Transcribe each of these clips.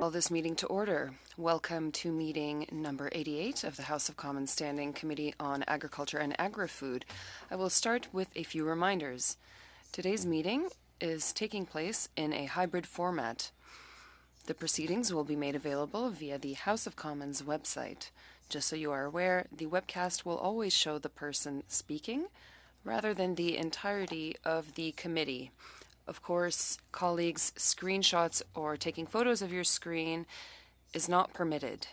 Call this meeting to order. Welcome to meeting number 88 of the House of Commons Standing Committee on Agriculture and Agri-Food. I will start with a few reminders. Today's meeting is taking place in a hybrid format. The proceedings will be made available via the House of Commons website. Just so you are aware, the webcast will always show the person speaking rather than the entirety of the committee. Of course, colleagues, screenshots or taking photos of your screen is not permitted.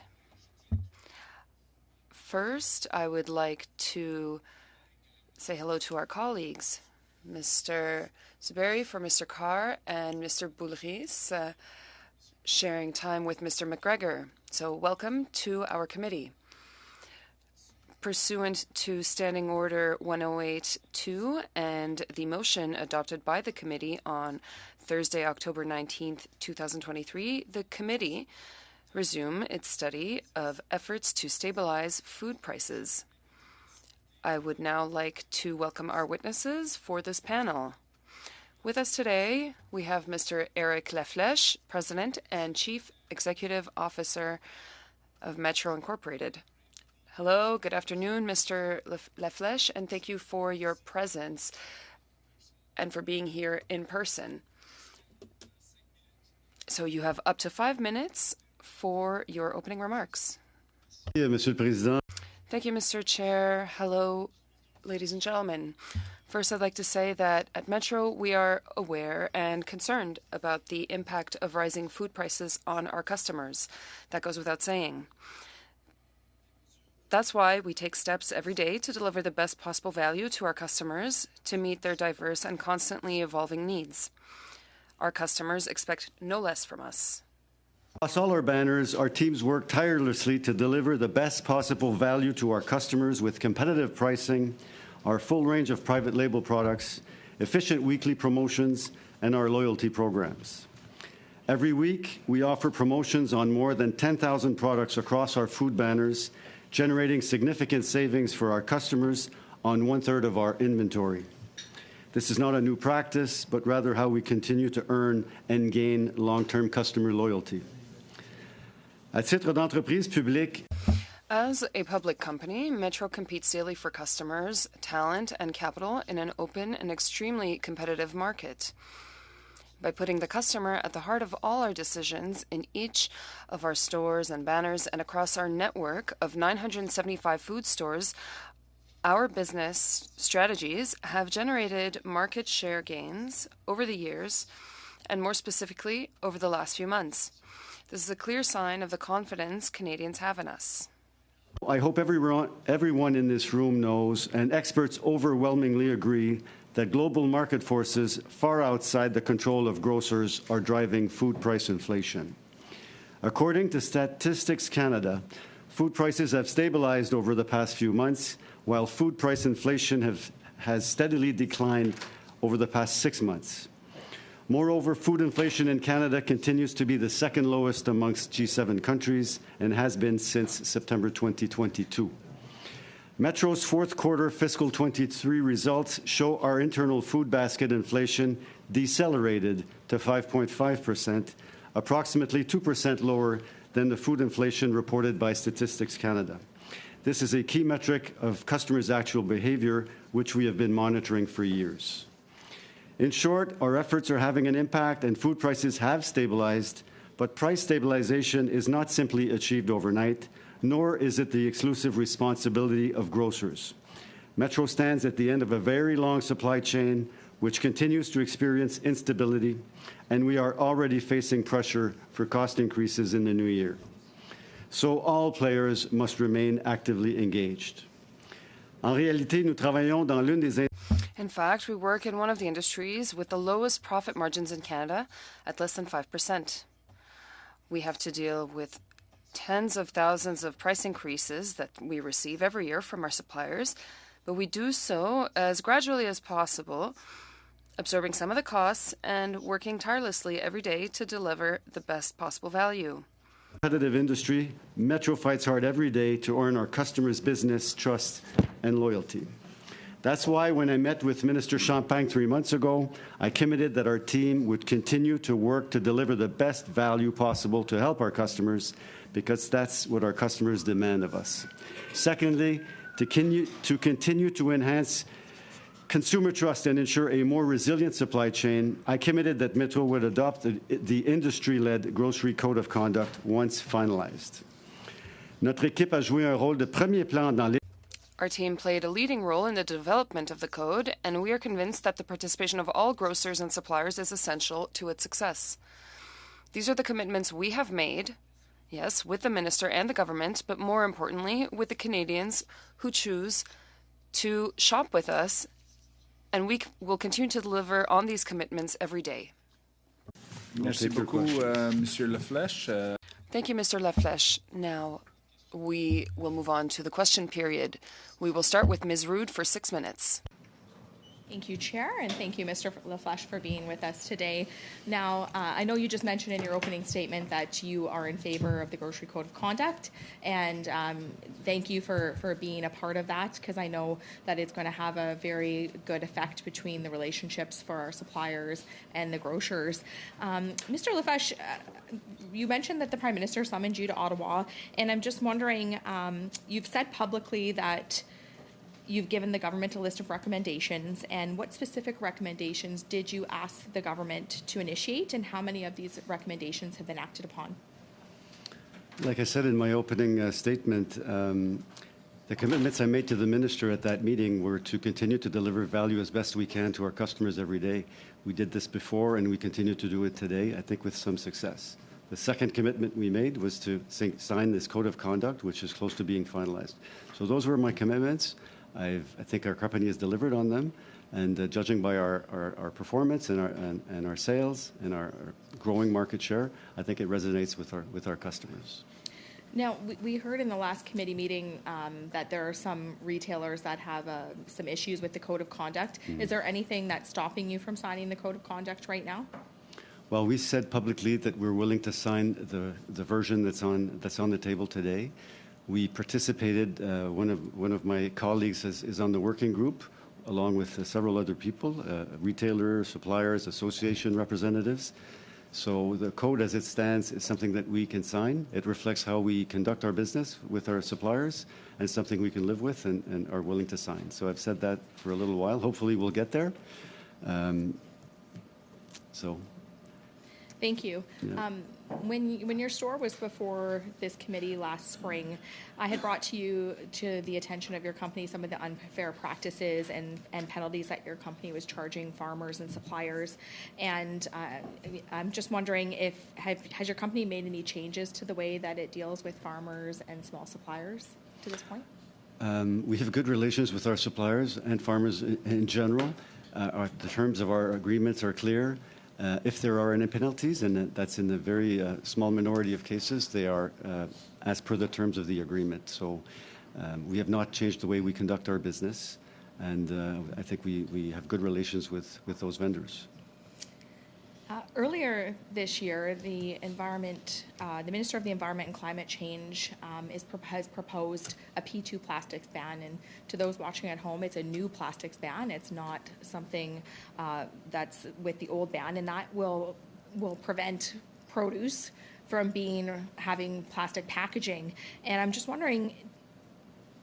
First, I would like to say hello to our colleagues, Mr. Zuberi for Mr. Carr and Mr. Boulris, sharing time with Mr. McGregor. So welcome to our committee. Pursuant to Standing Order 108-2 and the motion adopted by the committee on Thursday, October 19th, 2023, the committee resumed its study of efforts to stabilize food prices. I would now like to welcome our witnesses for this panel. With us today, we have Mr. Eric Laflèche, President and Chief Executive Officer of Metro Incorporated. Hello, good afternoon, Mr. Laflèche, and thank you for your presence and for being here in person. So you have up to 5 minutes for your opening remarks. Monsieur le Président. Thank you, Mr. Chair. Hello, ladies and gentlemen. First, I'd like to say that at Metro, we are aware and concerned about the impact of rising food prices on our customers. That goes without saying. That's why we take steps every day to deliver the best possible value to our customers to meet their diverse and constantly evolving needs. Our customers expect no less from us. Across all our banners, our teams work tirelessly to deliver the best possible value to our customers with competitive pricing, our full range of private label products, efficient weekly promotions, and our loyalty programs. Every week, we offer promotions on more than 10,000 products across our food banners, generating significant savings for our customers on 1/3 of our inventory. This is not a new practice, but rather how we continue to earn and gain long-term customer loyalty. À titre d'entreprise publique, as a public company, Metro competes daily for customers, talent, and capital in an open and extremely competitive market. By putting the customer at the heart of all our decisions in each of our stores and banners and across our network of 975 food stores, our business strategies have generated market share gains over the years, and more specifically, over the last few months. This is a clear sign of the confidence Canadians have in us. I hope everyone in this room knows, and experts overwhelmingly agree, that global market forces far outside the control of grocers are driving food price inflation. According to Statistics Canada, food prices have stabilized over the past few months, while food price inflation has steadily declined over the past 6 months. Moreover, food inflation in Canada continues to be the second lowest amongst G7 countries and has been since September 2022. Metro's fourth quarter fiscal 23 results show our internal food basket inflation decelerated to 5.5%, approximately 2% lower than the food inflation reported by Statistics Canada. This is a key metric of customers' actual behavior, which we have been monitoring for years. In short, our efforts are having an impact and food prices have stabilized, but price stabilization is not simply achieved overnight, nor is it the exclusive responsibility of grocers. Metro stands at the end of a very long supply chain, which continues to experience instability, and we are already facing pressure for cost increases in the new year. So all players must remain actively engaged. En réalité, nous travaillons dans l'une des In fact, we work in one of the industries with the lowest profit margins in Canada at less than 5%. We have to deal with tens of thousands of price increases that we receive every year from our suppliers, but we do so as gradually as possible, absorbing some of the costs and working tirelessly every day to deliver the best possible value. Competitive industry, Metro fights hard every day to earn our customers' business, trust, and loyalty. That's why when I met with Minister Champagne 3 months ago, I committed that our team would continue to work to deliver the best value possible to help our customers, because that's what our customers demand of us. Secondly, to continue to enhance consumer trust and ensure a more resilient supply chain, I committed that Metro would adopt the industry-led Grocery Code of Conduct once finalized. Notre équipe a joué un rôle de premier plan dans Our team played a leading role in the development of the code, and we are convinced that the participation of all grocers and suppliers is essential to its success. These are the commitments we have made, yes, with the minister and the government, but more importantly, with the Canadians who choose to shop with us, and we will continue to deliver on these commitments every day. Merci beaucoup, Monsieur Laflèche. Thank you, Mr. Laflèche. Now, we will move on to the question period. We will start with Ms. Rood for 6 minutes. Thank you, Chair, and thank you, Mr. Laflèche, for being with us today. Now, I know you just mentioned in your opening statement that you are in favor of the Grocery Code of Conduct, and thank you for being a part of that, because I know that it's going to have a very good effect between the relationships for our suppliers and the grocers. Mr. Laflèche, you mentioned that the Prime Minister summoned you to Ottawa, and I'm just wondering, you've said publicly that you've given the government a list of recommendations, and what specific recommendations did you ask the government to initiate, and how many of these recommendations have been acted upon? Like I said in my opening statement, the commitments I made to the minister at that meeting were to continue to deliver value as best we can to our customers every day. We did this before, and we continue to do it today, I think with some success. The second commitment we made was to sign this code of conduct, which is close to being finalized. So those were my commitments. I think our company has delivered on them, and judging by our performance and our sales and our growing market share, I think it resonates with our customers. Now, we heard in the last committee meeting that there are some retailers that have some issues with the Code of Conduct. Is there anything that's stopping you from signing the Code of Conduct right now? Well, we said publicly that we're willing to sign the version that's on the table today. We participated, one of my colleagues is on the working group, along with several other people, retailers, suppliers, association representatives. So the code as it stands is something that we can sign. It reflects how we conduct our business with our suppliers, and something we can live with and are willing to sign. So I've said that for a little while. Hopefully we'll get there. Thank you. Yeah. When your store was before this committee last spring, I had brought to the attention of your company some of the unfair practices and penalties that your company was charging farmers and suppliers. And I'm just wondering has your company made any changes to the way that it deals with farmers and small suppliers to this point? We have good relations with our suppliers and farmers in general. The terms of our agreements are clear. If there are any penalties, and that's in a very small minority of cases, they are as per the terms of the agreement. So we have not changed the way we conduct our business, and I think we have good relations with those vendors. Earlier this year, the Minister of the Environment and Climate Change has proposed a P2 plastics ban. And to those watching at home, it's a new plastics ban. It's not something that's with the old ban, and that will prevent produce from having plastic packaging. And I'm just wondering,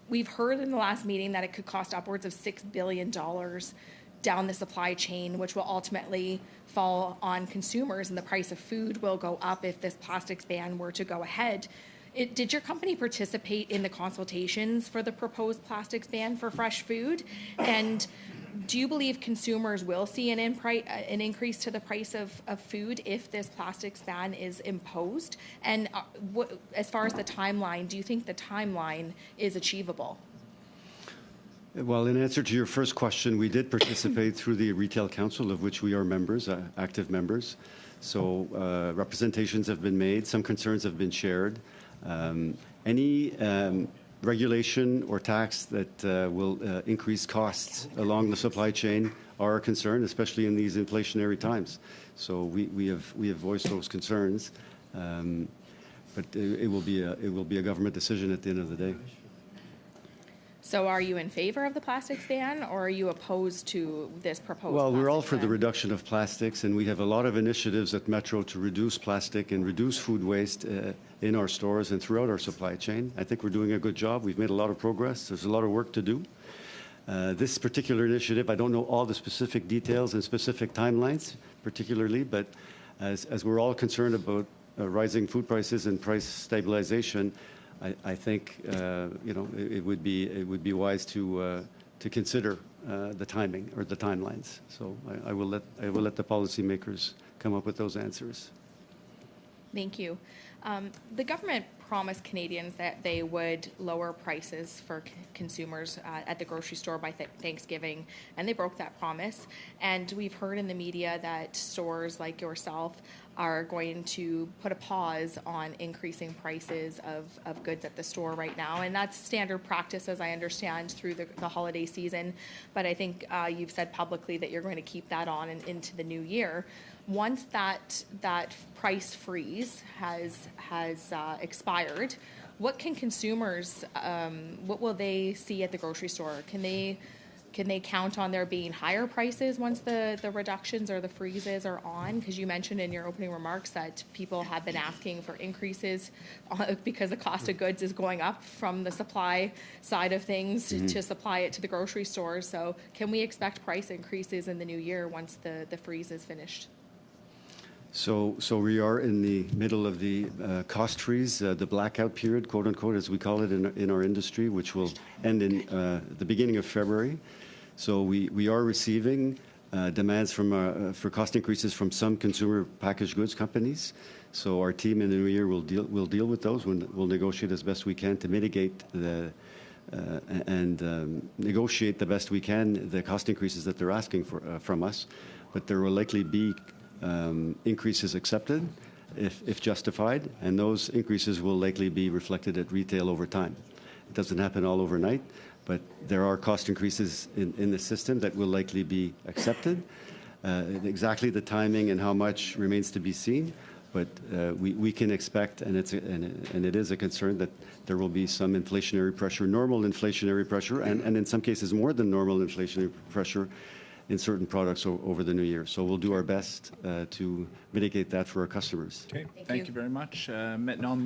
we've heard in the last meeting that it could cost upwards of $6 billion down the supply chain, which will ultimately fall on consumers, and the price of food will go up if this plastics ban were to go ahead. Did your company participate in the consultations for the proposed plastics ban for fresh food? And do you believe consumers will see an increase to the price of food if this plastics ban is imposed? And as far as the timeline, do you think the timeline is achievable? Well, in answer to your first question, we did participate through the Retail Council, of which we are members, active members. So representations have been made. Some concerns have been shared. Any regulation or tax that will increase costs along the supply chain are a concern, especially in these inflationary times. So we have voiced those concerns, but it will be a government decision at the end of the day. So are you in favor of the plastics ban, or are you opposed to this proposed Well, we're all plastics for the ban? reduction of plastics, and we have a lot of initiatives at Metro to reduce plastic and reduce food waste in our stores and throughout our supply chain. I think we're doing a good job. We've made a lot of progress. There's a lot of work to do. This particular initiative, I don't know all the specific details and specific timelines particularly, but as we're all concerned about rising food prices and price stabilization, I think it would be wise to consider the timing or the timelines. So I will let the policymakers come up with those answers. Thank you. The government promised Canadians that they would lower prices for consumers at the grocery store by Thanksgiving, and they broke that promise. And we've heard in the media that stores like yourself are going to put a pause on increasing prices of goods at the store right now. And that's standard practice, as I understand, through the holiday season. But I think you've said publicly that you're going to keep that on into the new year. Once that price freeze has expired, what can consumers, what will they see at the grocery store? Can they count on there being higher prices once the reductions or the freezes are on? Because you mentioned in your opening remarks that people have been asking for increases because the cost of goods is going up from the supply side of things to supply it to the grocery store. So can we expect price increases in the new year once the freeze is finished? So we are in the middle of the cost freeze, the blackout period, quote unquote, as we call it in our industry, which will end in the beginning of February. So we are receiving demands for cost increases from some consumer packaged goods companies. So our team in the new year will deal with those. We'll negotiate as best we can to mitigate and negotiate the best we can the cost increases that they're asking from us. But there will likely be increases accepted if justified, and those increases will likely be reflected at retail over time. It doesn't happen all overnight, but there are cost increases in the system that will likely be accepted. Exactly the timing and how much remains to be seen, but we can expect, and it is a concern, that there will be some inflationary pressure, normal inflationary pressure, and in some cases more than normal inflationary pressure in certain products over the new year. So we'll do our best to mitigate that for our customers. Okay, thank you very much. Maintenant,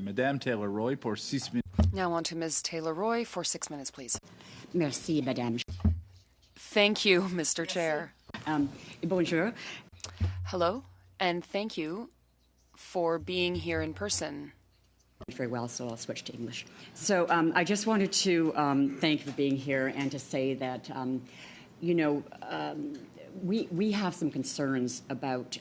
Madame Taylor-Roy pour 6 minutes. Now on to Ms. Taylor-Roy for 6 minutes, please. Merci, Madame. Thank you, Mr. Chair. Bonjour. Hello, and thank you for being here in person. Very well, so I'll switch to English. So I just wanted to thank you for being here and to say that we have some concerns about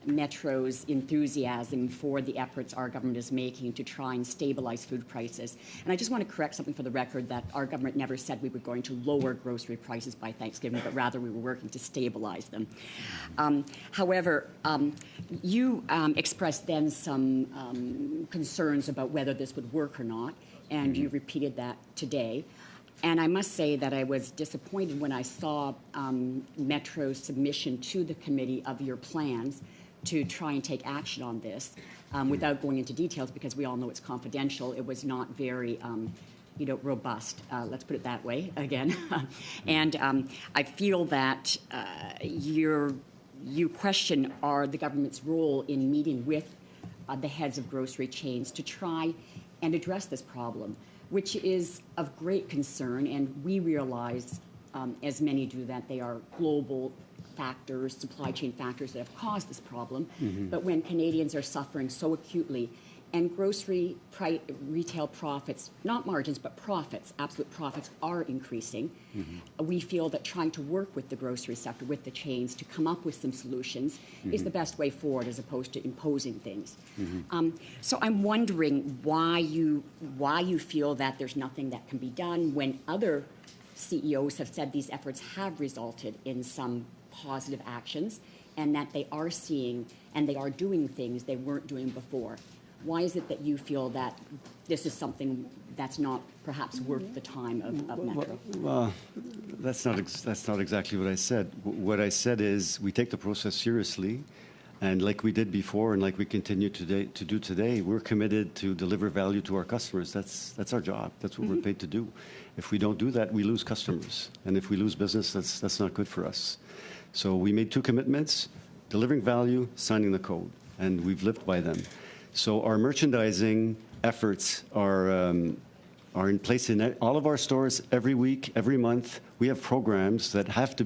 Metro's enthusiasm for the efforts our government is making to try and stabilize food prices. And I just want to correct something for the record, that our government never said we were going to lower grocery prices by Thanksgiving, but rather we were working to stabilize them. However, you expressed then some concerns about whether this would work or not, and you repeated that today. And I must say that I was disappointed when I saw Metro's submission to the committee of your plans to try and take action on this without going into details, because we all know it's confidential. It was not very robust, let's put it that way, again. And I feel that you question the government's role in meeting with the heads of grocery chains to try and address this problem, which is of great concern, and we realize, as many do, that they are global factors, supply chain factors that have caused this problem. But when Canadians are suffering so acutely, and grocery retail profits, not margins, but profits, absolute profits, are increasing, we feel that trying to work with the grocery sector, with the chains, to come up with some solutions is the best way forward, as opposed to imposing things. So I'm wondering why you feel that there's nothing that can be done when other CEOs have said these efforts have resulted in some positive actions, and that they are seeing and they are doing things they weren't doing before. Why is it that you feel that this is something that's not perhaps worth the time of Metro? Well, that's not exactly what I said. What I said is we take the process seriously. And like we did before and like we continue to do today, we're committed to deliver value to our customers. That's our job. That's what we're paid to do. If we don't do that, we lose customers. And if we lose business, that's not good for us. So we made two commitments, delivering value, signing the code, and we've lived by them. So our merchandising efforts are in place in all of our stores every week, every month. We have programs that have to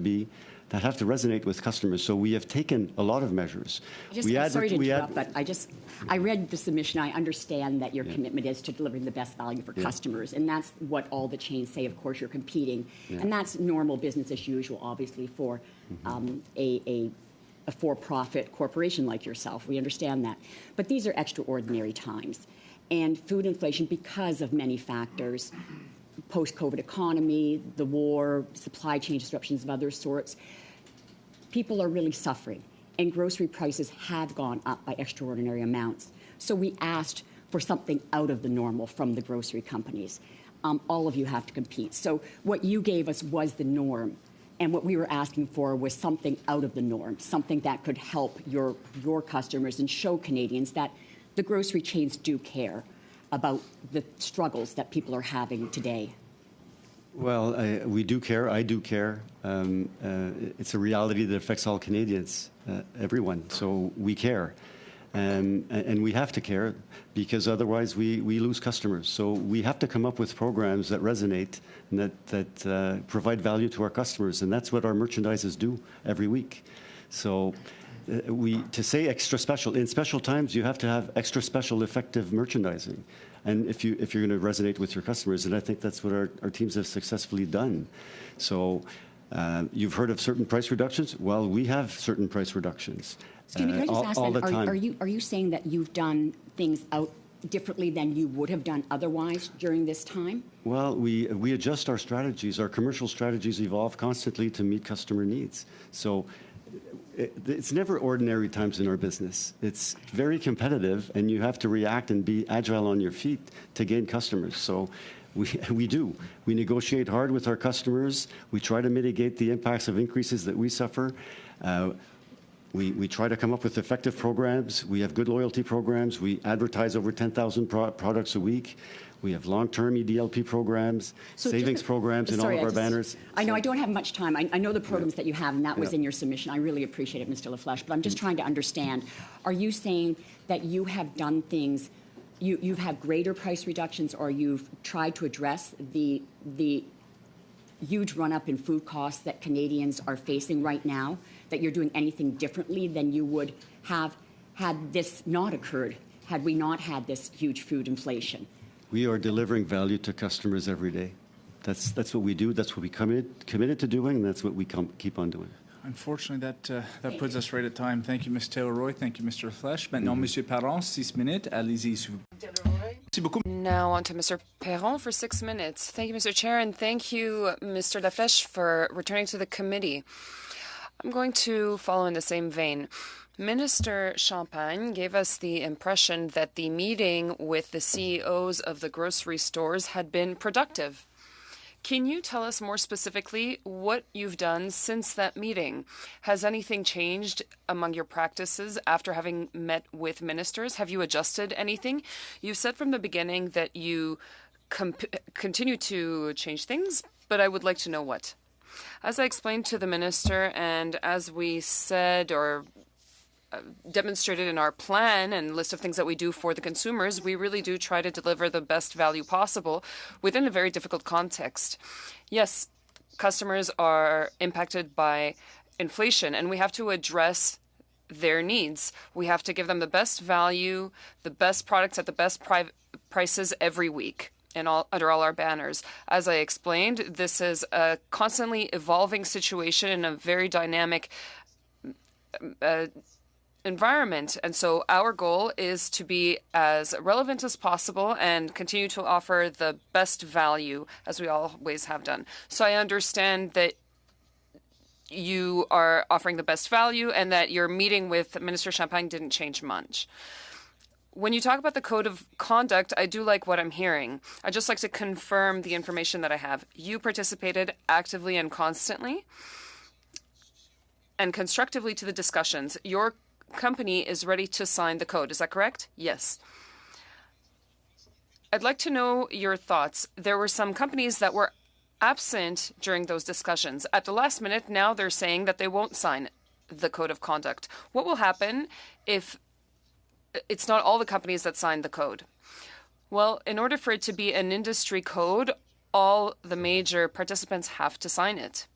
resonate with customers. So we have taken a lot of measures. I'm sorry to interrupt, but I read the submission. I understand that your commitment is to delivering the best value for customers, and that's what all the chains say. Of course, you're competing, and that's normal business as usual, obviously, for a for-profit corporation like yourself. We understand that. But these are extraordinary times. And food inflation, because of many factors, post-COVID economy, the war, supply chain disruptions of other sorts, people are really suffering. And grocery prices have gone up by extraordinary amounts. So we asked for something out of the normal from the grocery companies. All of you have to compete. So what you gave us was the norm. And what we were asking for was something out of the norm, something that could help your customers and show Canadians that the grocery chains do care about the struggles that people are having today. Well, we do care. I do care. It's a reality that affects all Canadians, everyone. So we care. And we have to care because otherwise we lose customers. So we have to come up with programs that resonate and that provide value to our customers. And that's what our merchandisers do every week. So to say extra special, in special times, you have to have extra special effective merchandising. And if you're going to resonate with your customers, and I think that's what our teams have successfully done. So you've heard of certain price reductions? Well, we have certain price reductions. Excuse me, can I just ask all the then, time. are you saying that you've done things out differently than you would have done otherwise during this time? Well, we adjust our strategies. Our commercial strategies evolve constantly to meet customer needs. So it's never ordinary times in our business. It's very competitive, and you have to react and be agile on your feet to gain customers. So we do. We negotiate hard with our customers. We try to mitigate the impacts of increases that we suffer. We try to come up with effective programs. We have good loyalty programs. We advertise over 10,000 products a week. We have long-term EDLP programs, savings programs in all of our banners. I know I don't have much time. I know the programs that you have, and that was in your submission. I really appreciate it, Mr. LaFlèche, but I'm just trying to understand. Are you saying that you have done things, you've had greater price reductions, or you've tried to address the huge run-up in food costs that Canadians are facing right now, that you're doing anything differently than you would have had this not occurred, had we not had this huge food inflation? We are delivering value to customers every day. That's what we do. That's what we committed to doing, and that's what we keep on doing. Unfortunately, that puts us right at time. Thank you, Ms. Taylor-Roy. Thank you, Mr. Flèche. Maintenant, Monsieur Parent, 6 minutes. Allez-y, s'il vous plaît. Now on to Mr. Perron for 6 minutes. Thank you, Mr. Chair, and thank you, Mr. Laflèche, for returning to the committee. I'm going to follow in the same vein. Minister Champagne gave us the impression that the meeting with the CEOs of the grocery stores had been productive. Can you tell us more specifically what you've done since that meeting? Has anything changed among your practices after having met with ministers? Have you adjusted anything? You said from the beginning that you continue to change things, but I would like to know what. As I explained to the minister, and as we said or demonstrated in our plan and list of things that we do for the consumers, we really do try to deliver the best value possible within a very difficult context. Yes, customers are impacted by inflation, and we have to address their needs. We have to give them the best value, the best products at the best prices every week. And under all our banners. As I explained, this is a constantly evolving situation in a very dynamic environment. And so our goal is to be as relevant as possible and continue to offer the best value as we always have done. So I understand that you are offering the best value and that your meeting with Minister Champagne didn't change much. When you talk about the code of conduct, I do like what I'm hearing. I'd just like to confirm the information that I have. You participated actively and constantly and constructively to the discussions. Your company is ready to sign the code. Is that correct? Yes. I'd like to know your thoughts. There were some companies that were absent during those discussions. At the last minute, now they're saying that they won't sign the code of conduct. What will happen if it's not all the companies that sign the code? Well, in order for it to be an industry code, all the major participants have to sign it.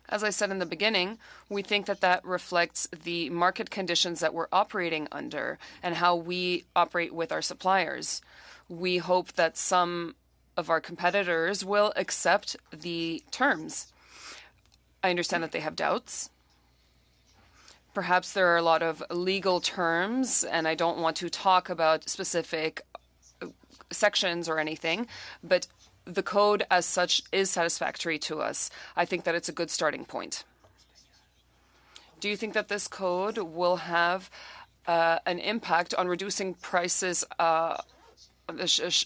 As I said in the beginning, we think that that reflects the market conditions that we're operating under and how we operate with our suppliers. We hope that some of our competitors will accept the terms. I understand that they have doubts. Perhaps there are a lot of legal terms, and I don't want to talk about specific sections or anything, but the code as such is satisfactory to us. I think that it's a good starting point. Do you think that this code will have an impact on reducing prices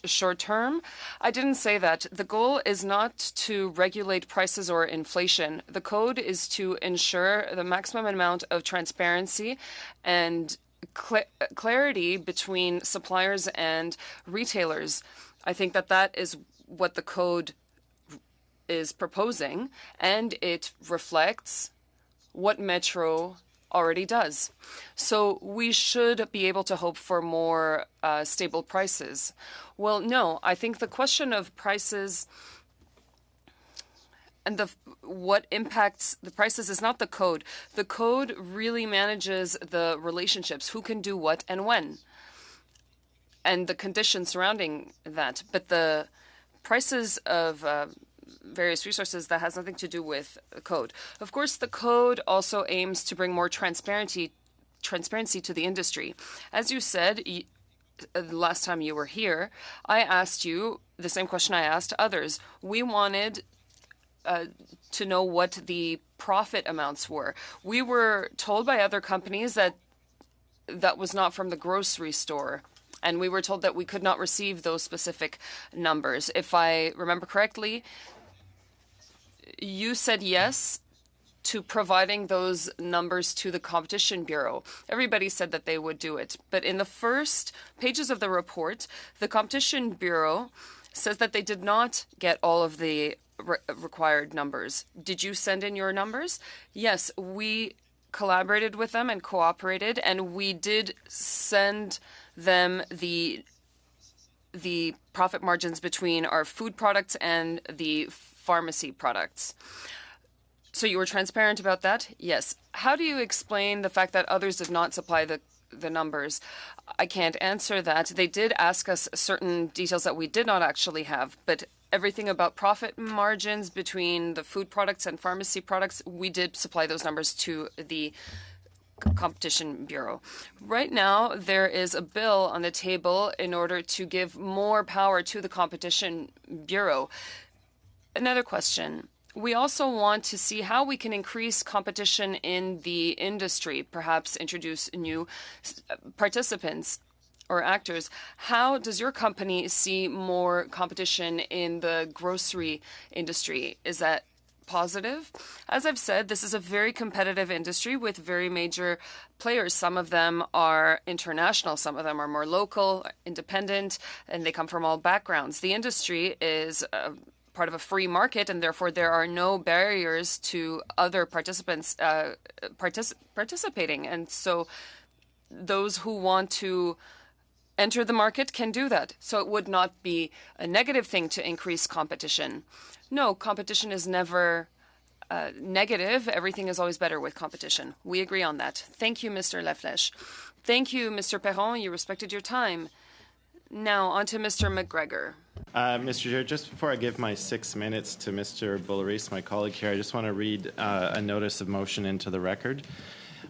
short term? I didn't say that. The goal is not to regulate prices or inflation. The code is to ensure the maximum amount of transparency and clarity between suppliers and retailers. I think that that is what the code is proposing, and it reflects what Metro already does. So we should be able to hope for more stable prices. Well, no, I think the question of prices and what impacts the prices is not the code. The code really manages the relationships, who can do what and when, and the conditions surrounding that. But the prices of various resources, that has nothing to do with the code. Of course, the code also aims to bring more transparency to the industry. As you said, the last time you were here, I asked you the same question I asked others. We wanted to know what the profit amounts were. We were told by other companies that that was not from the grocery store, and we were told that we could not receive those specific numbers. If I remember correctly, you said yes to providing those numbers to the Competition Bureau. Everybody said that they would do it. But in the first pages of the report, the Competition Bureau says that they did not get all of the required numbers. Did you send in your numbers? Yes, we collaborated with them and cooperated, and we did send them the profit margins between our food products and the pharmacy products. So you were transparent about that? Yes. How do you explain the fact that others did not supply the numbers? I can't answer that. They did ask us certain details that we did not actually have, but everything about profit margins between the food products and pharmacy products, we did supply those numbers to the Competition Bureau. Right now, there is a bill on the table in order to give more power to the Competition Bureau. Another question. We also want to see how we can increase competition in the industry, perhaps introduce new participants or actors. How does your company see more competition in the grocery industry? Is that positive? As I've said, this is a very competitive industry with very major players. Some of them are international, some of them are more local, independent, and they come from all backgrounds. The industry is part of a free market, and therefore there are no barriers to other participants participating. And so those who want to enter the market can do that. So it would not be a negative thing to increase competition. No, competition is never negative. Everything is always better with competition. We agree on that. Thank you, Mr. Laflèche. Thank you, Mr. Perron. You respected your time. Now, on to Mr. McGregor. Mr. Chair, just before I give my 6 minutes to Mr. Boularice, my colleague here, I just want to read a notice of motion into the record.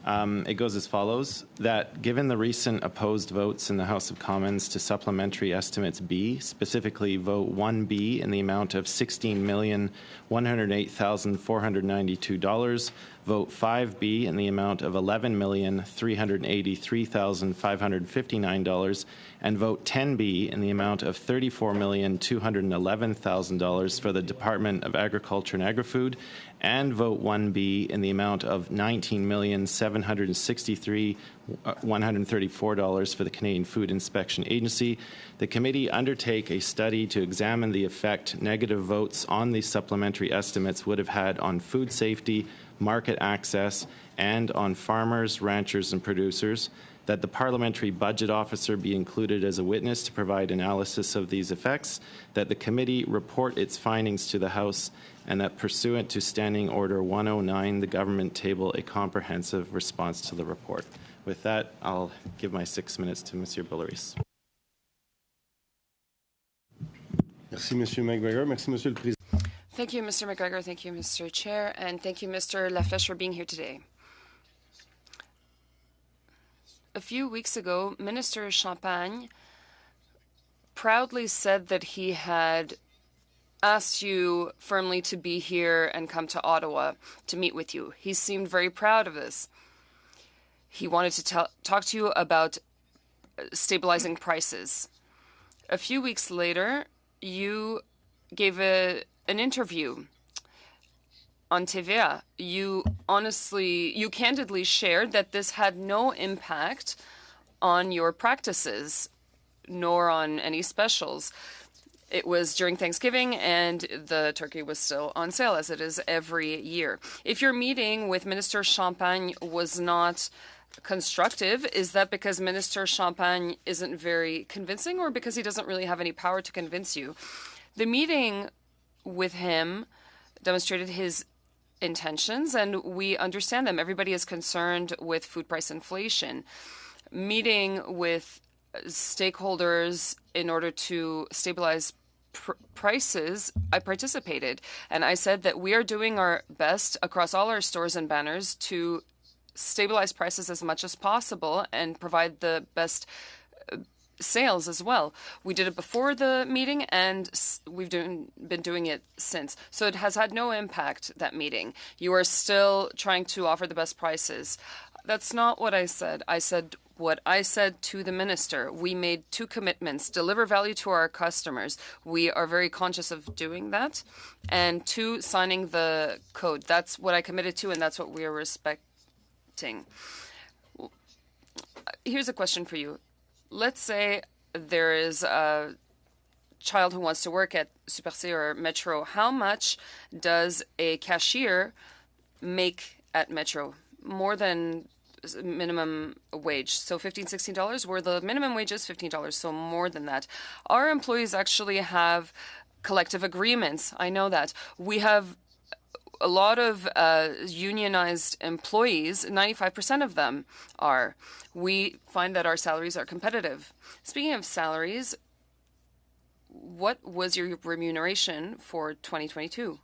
It goes as follows, that given the recent opposed votes in the House of Commons to Supplementary Estimates B, specifically Vote 1B in the amount of $16,108,492, Vote 5B in the amount of $11,383,559, and vote 10B in the amount of $34,211,000 for the Department of Agriculture and Agri-Food, and vote 1B in the amount of $19,763,134 for the Canadian Food Inspection Agency. The committee undertake a study to examine the effect negative votes on these supplementary estimates would have had on food safety, market access, and on farmers, ranchers, and producers, that the Parliamentary Budget Officer be included as a witness to provide analysis of these effects, that the committee report its findings to the House, and that pursuant to Standing Order 109, the government table a comprehensive response to the report. With that, I'll give my 6 minutes to Monsieur Boulris. Merci, Monsieur McGregor. Merci, Monsieur le Président. Thank you, Mr. McGregor. Thank you, Mr. Chair. And thank you, Mr. Laflèche, for being here today. A few weeks ago, Minister Champagne proudly said that he had asked you firmly to be here and come to Ottawa to meet with you. He seemed very proud of this. He wanted to talk to you about stabilizing prices. A few weeks later, you gave an interview on TVA. You candidly shared that this had no impact on your practices, nor on any specials. It was during Thanksgiving, and the turkey was still on sale, as it is every year. If your meeting with Minister Champagne was not constructive, is that because Minister Champagne isn't very convincing, or because he doesn't really have any power to convince you? The meeting with him demonstrated his intentions, and we understand them. Everybody is concerned with food price inflation. Meeting with stakeholders in order to stabilize prices, I participated, and I said that we are doing our best across all our stores and banners to stabilize prices as much as possible and provide the best sales as well. We did it before the meeting, and we've been doing it since. So it has had no impact, that meeting. You are still trying to offer the best prices. That's not what I said. I said what I said to the minister. We made two commitments: deliver value to our customers. We are very conscious of doing that. And two, signing the code. That's what I committed to, and that's what we are respecting. Here's a question for you. Let's say there is a child who wants to work at Super C or Metro. How much does a cashier make at Metro? More than minimum wage. So $15, $16, where the minimum wage is $15, so more than that. Our employees actually have collective agreements. I know that. We have a lot of unionized employees, 95% of them are. We find that our salaries are competitive. Speaking of salaries, what was your remuneration for 2022?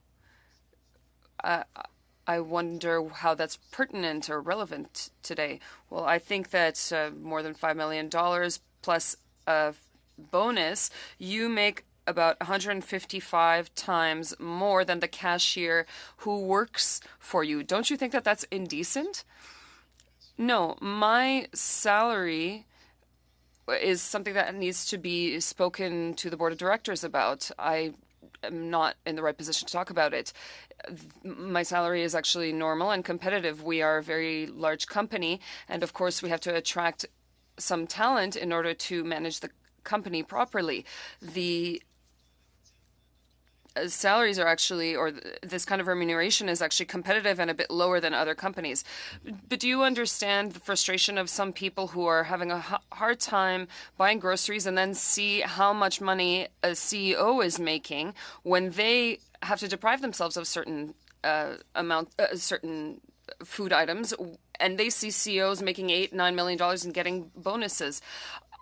I wonder how that's pertinent or relevant today. Well, I think that more than $5 million plus a bonus, you make about 155 times more than the cashier who works for you. Don't you think that that's indecent? No, my salary is something that needs to be spoken to the board of directors about. I am not in the right position to talk about it. My salary is actually normal and competitive. We are a very large company, and of course we have to attract some talent in order to manage the company properly. The salaries are actually, or this kind of remuneration is actually competitive and a bit lower than other companies. But do you understand the frustration of some people who are having a hard time buying groceries and then see how much money a CEO is making when they have to deprive themselves of certain certain food items, and they see CEOs making $8-9 million and getting bonuses?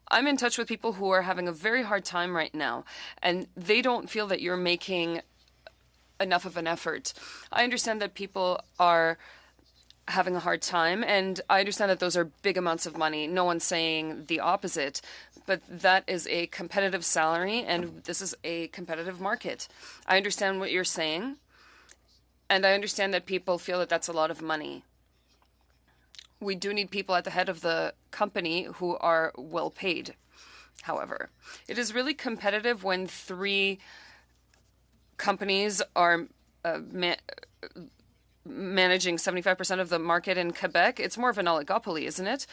I'm in touch with people who are having a very hard time right now, and they don't feel that you're making enough of an effort. I understand that people are having a hard time, and I understand that those are big amounts of money. No one's saying the opposite, but that is a competitive salary, and this is a competitive market. I understand what you're saying, And I understand that people feel that that's a lot of money. We do need people at the head of the company who are well paid. However, it is really competitive when three companies are managing 75% of the market in Quebec. It's more of an oligopoly, isn't it?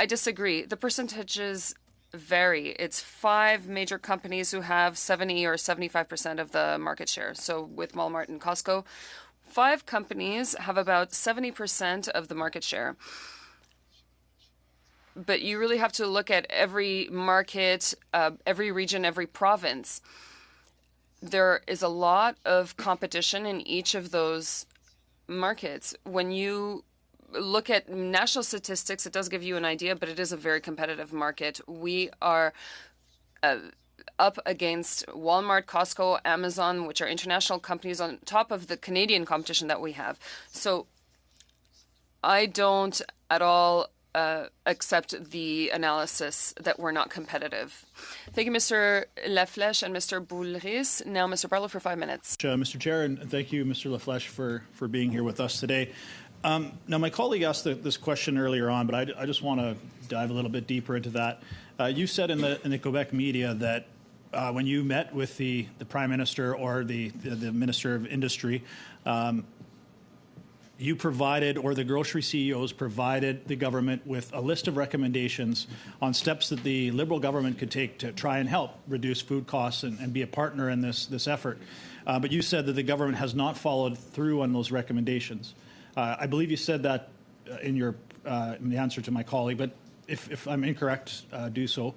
I disagree. The percentages vary. It's 5 major companies who have 70 or 75% of the market share. So with Walmart and Costco, 5 companies have about 70% of the market share. But you really have to look at every market, every region, every province. There is a lot of competition in each of those markets. When you look at national statistics, it does give you an idea, but it is a very competitive market. We are up against Walmart, Costco, Amazon, which are international companies on top of the Canadian competition that we have. So I don't at all accept the analysis that we're not competitive. Thank you, Mr. Laflèche and Mr. Boulris. Now, Mr. Barlow for 5 minutes. Mr. Chair, and thank you, Mr. Laflèche, for being here with us today. Now, my colleague asked this question earlier on, but I just want to dive a little bit deeper into that. You said in the Quebec media that when you met with the Prime Minister or the Minister of Industry, you provided, or the grocery CEOs provided the government with a list of recommendations on steps that the Liberal government could take to try and help reduce food costs and be a partner in this effort. But you said that the government has not followed through on those recommendations. I believe you said that in the answer to my colleague, but if I'm incorrect, do so.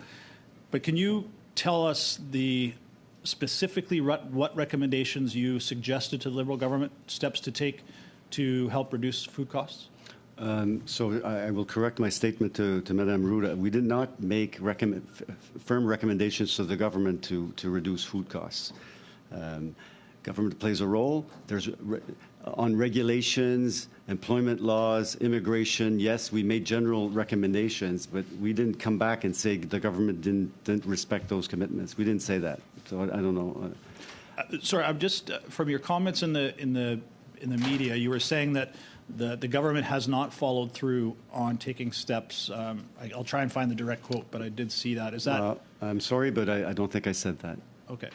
But can you tell us specifically what recommendations you suggested to the Liberal government, steps to take to help reduce food costs? So I will correct my statement to Madame Ruda. We did not make firm recommendations to the government to reduce food costs. Government plays a role. There's on regulations, employment laws, immigration. Yes, we made general recommendations, but we didn't come back and say the government didn't respect those commitments. We didn't say that. So I don't know. Sorry, I'm just from your comments in the media, you were saying that the government has not followed through on taking steps. I'll try and find the direct quote, but I did see that. Is that? I'm sorry, but I don't think I said that. Okay.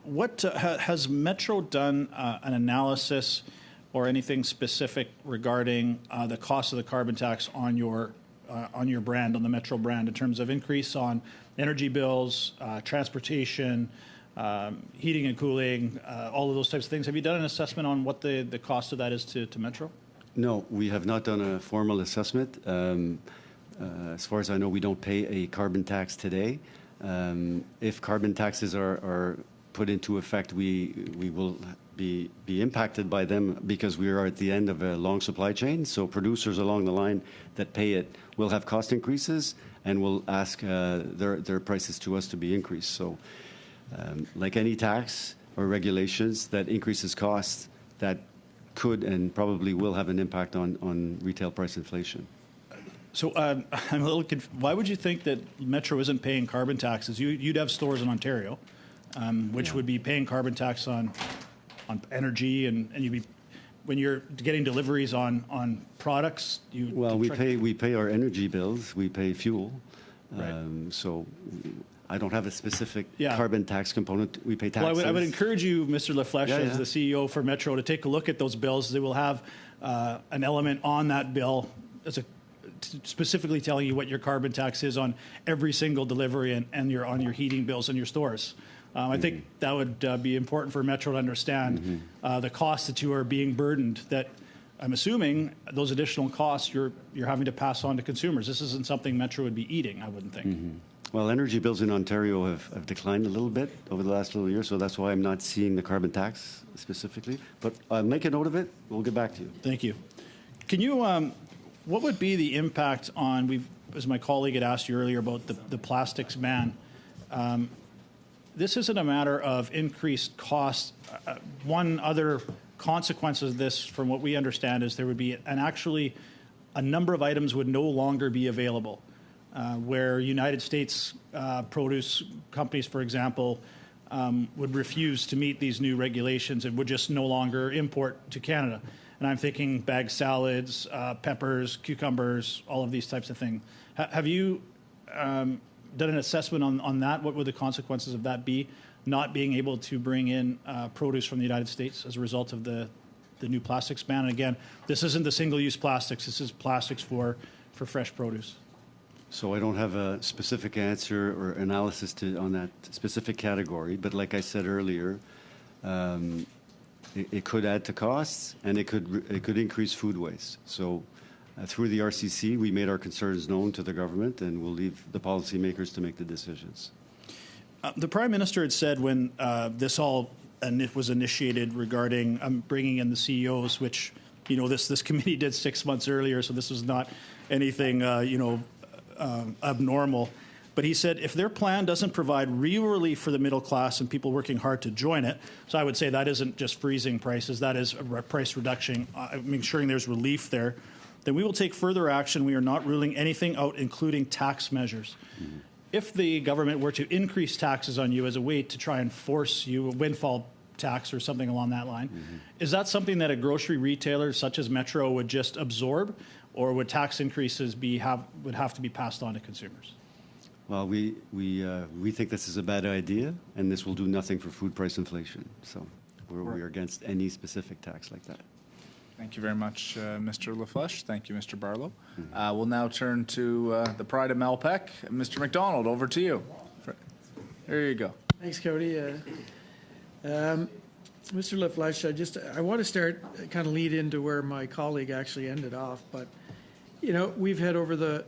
What has Metro done an analysis or anything specific regarding the cost of the carbon tax on your brand, on the Metro brand, in terms of increase on energy bills, transportation, heating and cooling, all of those types of things? Have you done an assessment on what the cost of that is to Metro? No, we have not done a formal assessment. As far as I know, we don't pay a carbon tax today. If carbon taxes are put into effect, we will be impacted by them because we are at the end of a long supply chain. So producers along the line that pay it will have cost increases and will ask their prices to us to be increased. So like any tax or regulations that increases costs, that could and probably will have an impact on retail price inflation. So I'm a little confused. Why would you think that Metro isn't paying carbon taxes? You'd have stores in Ontario, which would be paying carbon tax on energy, and you'd be, when you're getting deliveries on products. We pay our energy bills. We pay fuel. Right. So I don't have a specific carbon tax component. We pay taxes. Well, I would encourage you, Mr. Laflèche, as the CEO for Metro, to take a look at those bills. They will have an element on that bill specifically telling you what your carbon tax is on every single delivery and on your heating bills in your stores. I think that would be important for Metro to understand the costs that you are being burdened, that I'm assuming those additional costs you're having to pass on to consumers. This isn't something Metro would be eating, I wouldn't think. Well, energy bills in Ontario have declined a little bit over the last little year, so that's why I'm not seeing the carbon tax specifically. But I'll make a note of it. We'll get back to you. Thank you. Can you, what would be the impact on, as my colleague had asked you earlier about the plastics ban, this isn't a matter of increased costs. One other consequence of this, from what we understand, is there would be actually a number of items would no longer be available. Where United States produce companies, for example, would refuse to meet these new regulations and would just no longer import to Canada. And I'm thinking bagged salads, peppers, cucumbers, all of these types of things. Have you done an assessment on that? What would the consequences of that be, not being able to bring in produce from the United States as a result of the new plastics ban? And again, this isn't the single-use plastics. This is plastics for fresh produce. So I don't have a specific answer or analysis on that specific category, but like I said earlier, it could add to costs, and it could increase food waste. So through the RCC, we made our concerns known to the government, and we'll leave the policymakers to make the decisions. The Prime Minister had said when this all was initiated regarding bringing in the CEOs, which this committee did 6 months earlier, so this was not anything abnormal. But he said if their plan doesn't provide real relief for the middle class and people working hard to join it, so I would say that isn't just freezing prices, that is a price reduction, ensuring there's relief there, then we will take further action. We are not ruling anything out, including tax measures. Mm-hmm. If the government were to increase taxes on you as a way to try and force you a windfall tax or something along that line, is that something that a grocery retailer such as Metro would just absorb, or would tax increases would have to be passed on to consumers? Well, we think this is a bad idea, and this will do nothing for food price inflation. So we're against any specific tax like that. Thank you very much, Mr. LaFlèche. Thank you, Mr. Barlow. We'll now turn to the pride of Malpeque. Mr. McDonald, over to you. There you go. Thanks, Cody. Mr. LaFlèche, I want to start, kind of lead into where my colleague actually ended off. But, we've had over the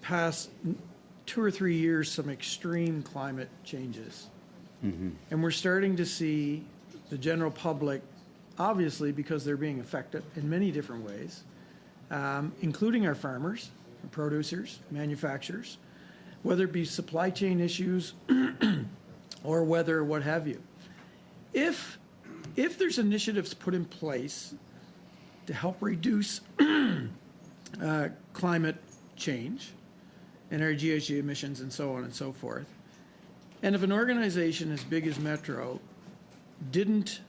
past 2 or 3 years some extreme climate changes. Mm-hmm. And we're starting to see the general public, obviously because they're being affected in many different ways, including our farmers, producers, manufacturers, whether it be supply chain issues or whether what have you. If there's initiatives put in place to help reduce climate change and our GHG emissions and so on and so forth, and if an organization as big as Metro didn't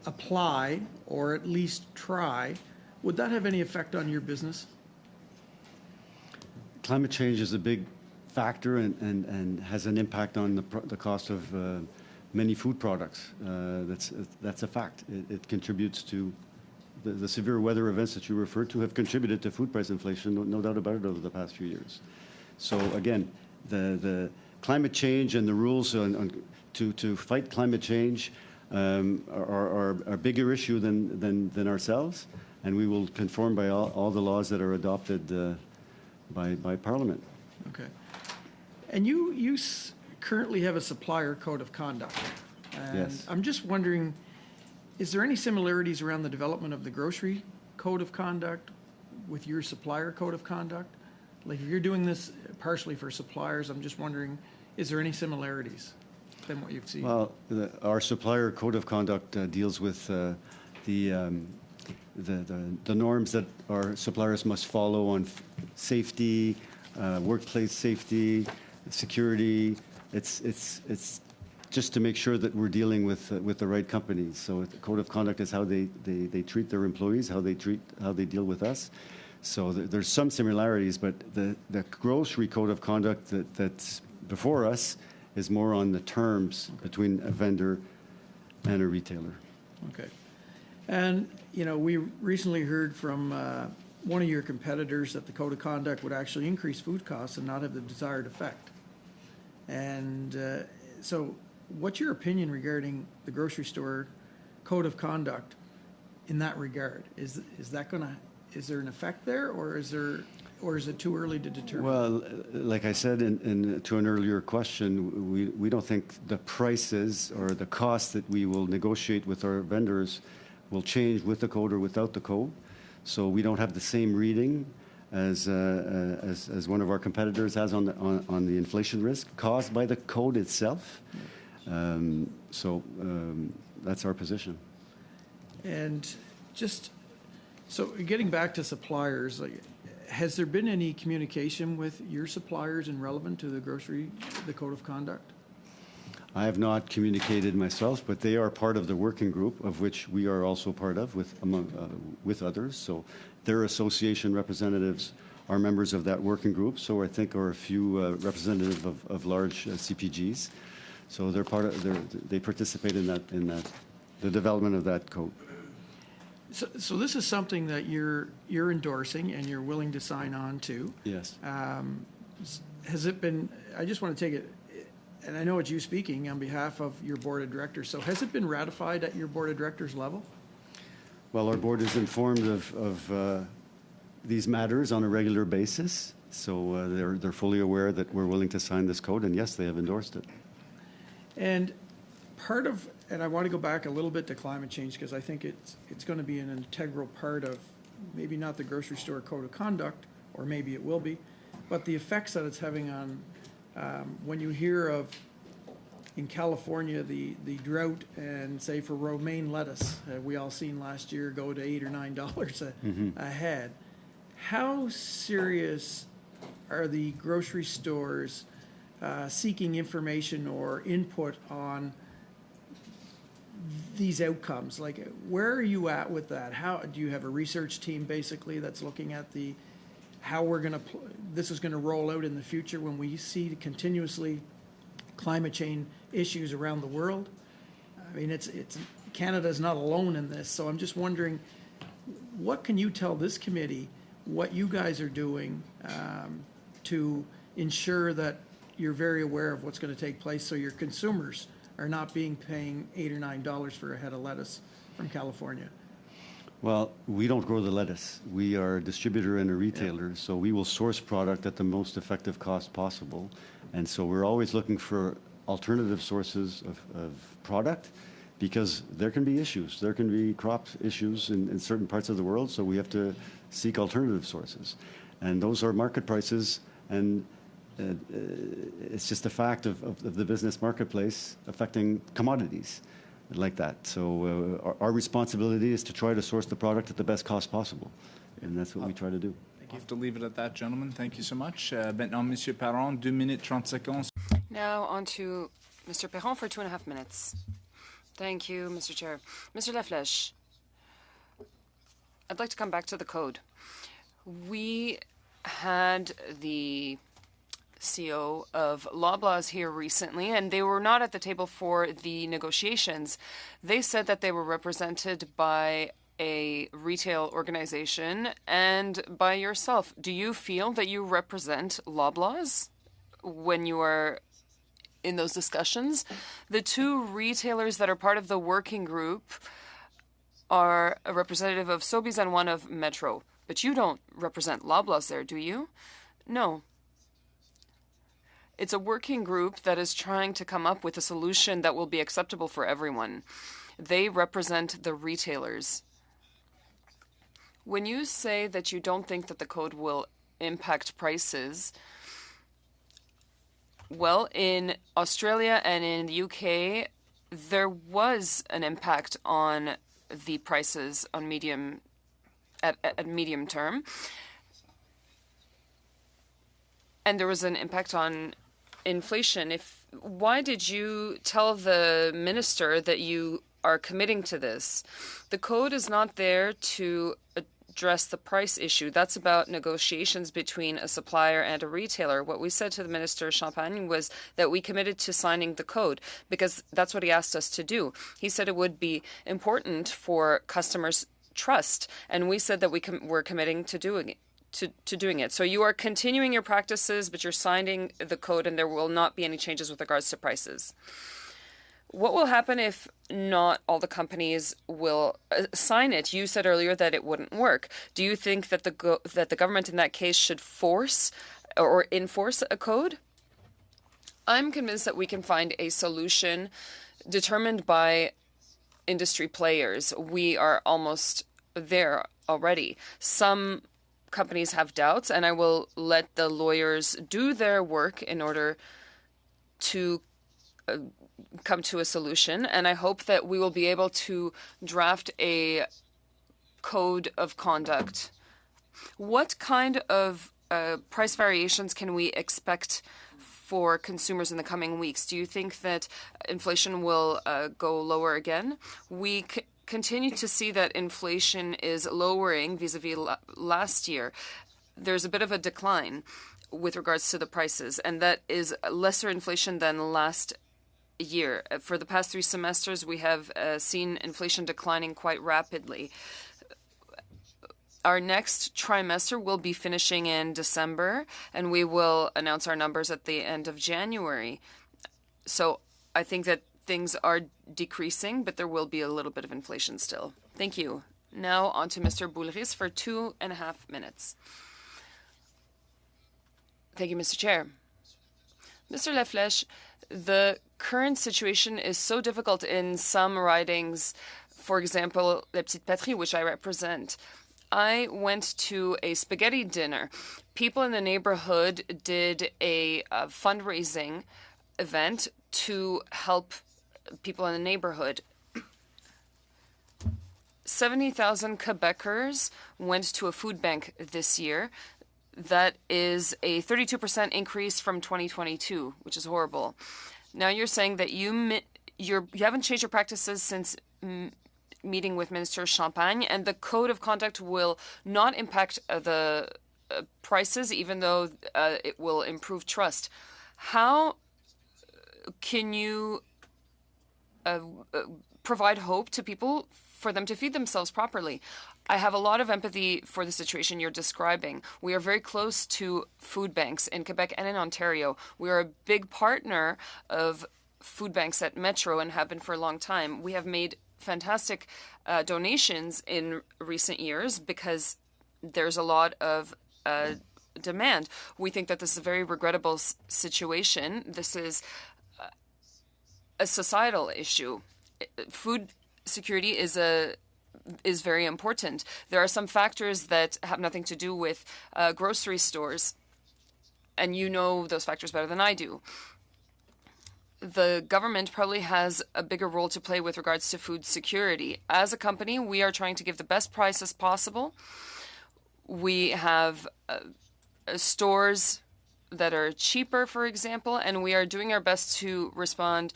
apply or at least try, would that have any effect on your business? Climate change is a big factor and has an impact on the cost of many food products. That's a fact. It contributes to the severe weather events that you referred to have contributed to food price inflation, no doubt about it, over the past few years. So again, the climate change and the rules to fight climate change are a bigger issue than ourselves, and we will conform by all the laws that are adopted by Parliament. Okay. And you currently have a supplier code of conduct. And yes. I'm just wondering, is there any similarities around the development of the grocery code of conduct with your supplier code of conduct? Like if you're doing this partially for suppliers, I'm just wondering, is there any similarities than what you've seen? Well, our supplier code of conduct deals with the norms that our suppliers must follow on safety, workplace safety, security. It's just to make sure that we're dealing with the right companies. So the code of conduct is how they treat their employees, how they deal with us. So there's some similarities, but the grocery code of conduct that's before us is more on the terms between a vendor and a retailer. Okay. And, we recently heard from one of your competitors that the code of conduct would actually increase food costs and not have the desired effect. And so what's your opinion regarding the grocery store code of conduct in that regard? Is there an effect there, or is it too early to determine? Well, like I said to an earlier question, we don't think the prices or the costs that we will negotiate with our vendors will change with the code or without the code. So we don't have the same reading as one of our competitors has on the inflation risk caused by the code itself. That's our position. And so getting back to suppliers, has there been any communication with your suppliers relevant to the code of conduct? I have not communicated myself, but they are part of the working group, of which we are also part of with others. So their association representatives are members of that working group. So I think are a few representative of large CPGs. So they're part of. They participate in the development of that code. So this is something that you're endorsing and you're willing to sign on to. Yes. Has it been? I just want to take it. And I know it's you speaking on behalf of your board of directors. So has it been ratified at your board of directors level? Well, our board is informed of these matters on a regular basis. So they're fully aware that we're willing to sign this code. And yes, they have endorsed it. And part of, and I want to go back a little bit to climate change because I think it's going to be an integral part of maybe not the grocery store code of conduct, or maybe it will be, but the effects that it's having on when you hear of, in California, the drought, and say for romaine lettuce, we all seen last year go to $8 or $9 a head. How serious are the grocery stores seeking information or input on these outcomes? Like, where are you at with that? How do you have a research team basically that's looking at how we're going to, this is going to roll out in the future when we see continuously climate change issues around the world? I mean, Canada's not alone in this, so I'm just wondering, what can you tell this committee what you guys are doing to ensure that you're very aware of what's going to take place so your consumers are not paying $8 or $9 for a head of lettuce from California? Well, we don't grow the lettuce. We are a distributor and a retailer, so we will source product at the most effective cost possible. And so we're always looking for alternative sources of product because there can be issues. There can be crop issues in certain parts of the world, so we have to seek alternative sources. And those are market prices, and it's just a fact of the business marketplace affecting commodities like that. So our responsibility is to try to source the product at the best cost possible, and that's what we try to do. I have to leave it at that, gentlemen. Thank you so much. Maintenant, Monsieur Perron, 2 minutes 30 secondes. Now on to Mr. Perron for 2.5 minutes. Thank you, Mr. Chair. Mr. Laflèche, I'd like to come back to the code. We had the CEO of Loblaws here recently, and they were not at the table for the negotiations. They said that they were represented by a retail organization and by yourself. Do you feel that you represent Loblaws when you are in those discussions? The two retailers that are part of the working group are a representative of Sobeys and one of Metro. But you don't represent Loblaws there, do you? No. It's a working group that is trying to come up with a solution that will be acceptable for everyone. They represent the retailers. When you say that you don't think that the code will impact prices, well, in Australia and in the UK, there was an impact on the prices on medium term. And there was an impact on inflation. Why did you tell the minister that you are committing to this? The code is not there to address the price issue. That's about negotiations between a supplier and a retailer. What we said to the Minister Champagne was that we committed to signing the code because that's what he asked us to do. He said it would be important for customers' trust, and we said that we're committing to doing it. To doing it. So you are continuing your practices, but you're signing the code and there will not be any changes with regards to prices. What will happen if not all the companies will sign it? You said earlier that it wouldn't work. Do you think that the government in that case should force or enforce a code? I'm convinced that we can find a solution determined by industry players. We are almost there already. Some companies have doubts, and I will let the lawyers do their work in order to come to a solution. And I hope that we will be able to draft a code of conduct. What kind of price variations can we expect for consumers in the coming weeks? Do you think that inflation will go lower again? We continue to see that inflation is lowering vis-a-vis last year. There's a bit of a decline with regards to the prices, and that is lesser inflation than last year. For the past 3 semesters, we have seen inflation declining quite rapidly. Our next trimester will be finishing in December, and we will announce our numbers at the end of January. So I think that things are decreasing, but there will be a little bit of inflation still. Thank you. Now on to Mr. Boulris for 2.5 minutes. Thank you, Mr. Chair. Mr. Laflèche, the current situation is so difficult in some ridings, for example, La Petite Patrie, which I represent. I went to a spaghetti dinner. People in the neighborhood did a fundraising event to help people in the neighborhood. 70,000 Quebecers went to a food bank this year. That is a 32% increase from 2022, which is horrible. Now you're saying that you haven't changed your practices since meeting with Minister Champagne, and the code of conduct will not impact the prices, even though it will improve trust. How can you provide hope to people for them to feed themselves properly? I have a lot of empathy for the situation you're describing. We are very close to food banks in Quebec and in Ontario. We are a big partner of food banks at Metro and have been for a long time. We have made fantastic donations in recent years because there's a lot of demand. We think that this is a very regrettable situation. This is a societal issue. Food security is very important. There are some factors that have nothing to do with grocery stores, and you know those factors better than I do. The government probably has a bigger role to play with regards to food security. As a company, we are trying to give the best prices possible. We have stores that are cheaper, for example, and we are doing our best to respond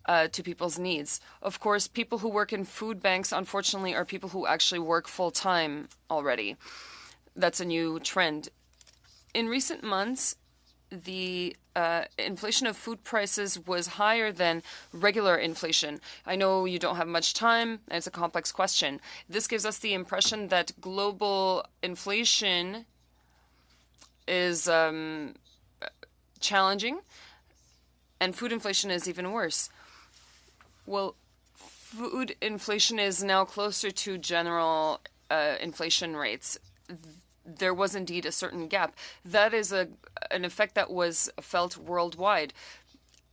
to people's needs. Of course, people who work in food banks, unfortunately, are people who actually work full-time already. That's a new trend. In recent months, the inflation of food prices was higher than regular inflation. I know you don't have much time, and it's a complex question. This gives us the impression that global inflation is challenging, and food inflation is even worse. Well, food inflation is now closer to general inflation rates. There was indeed a certain gap. That is an effect that was felt worldwide.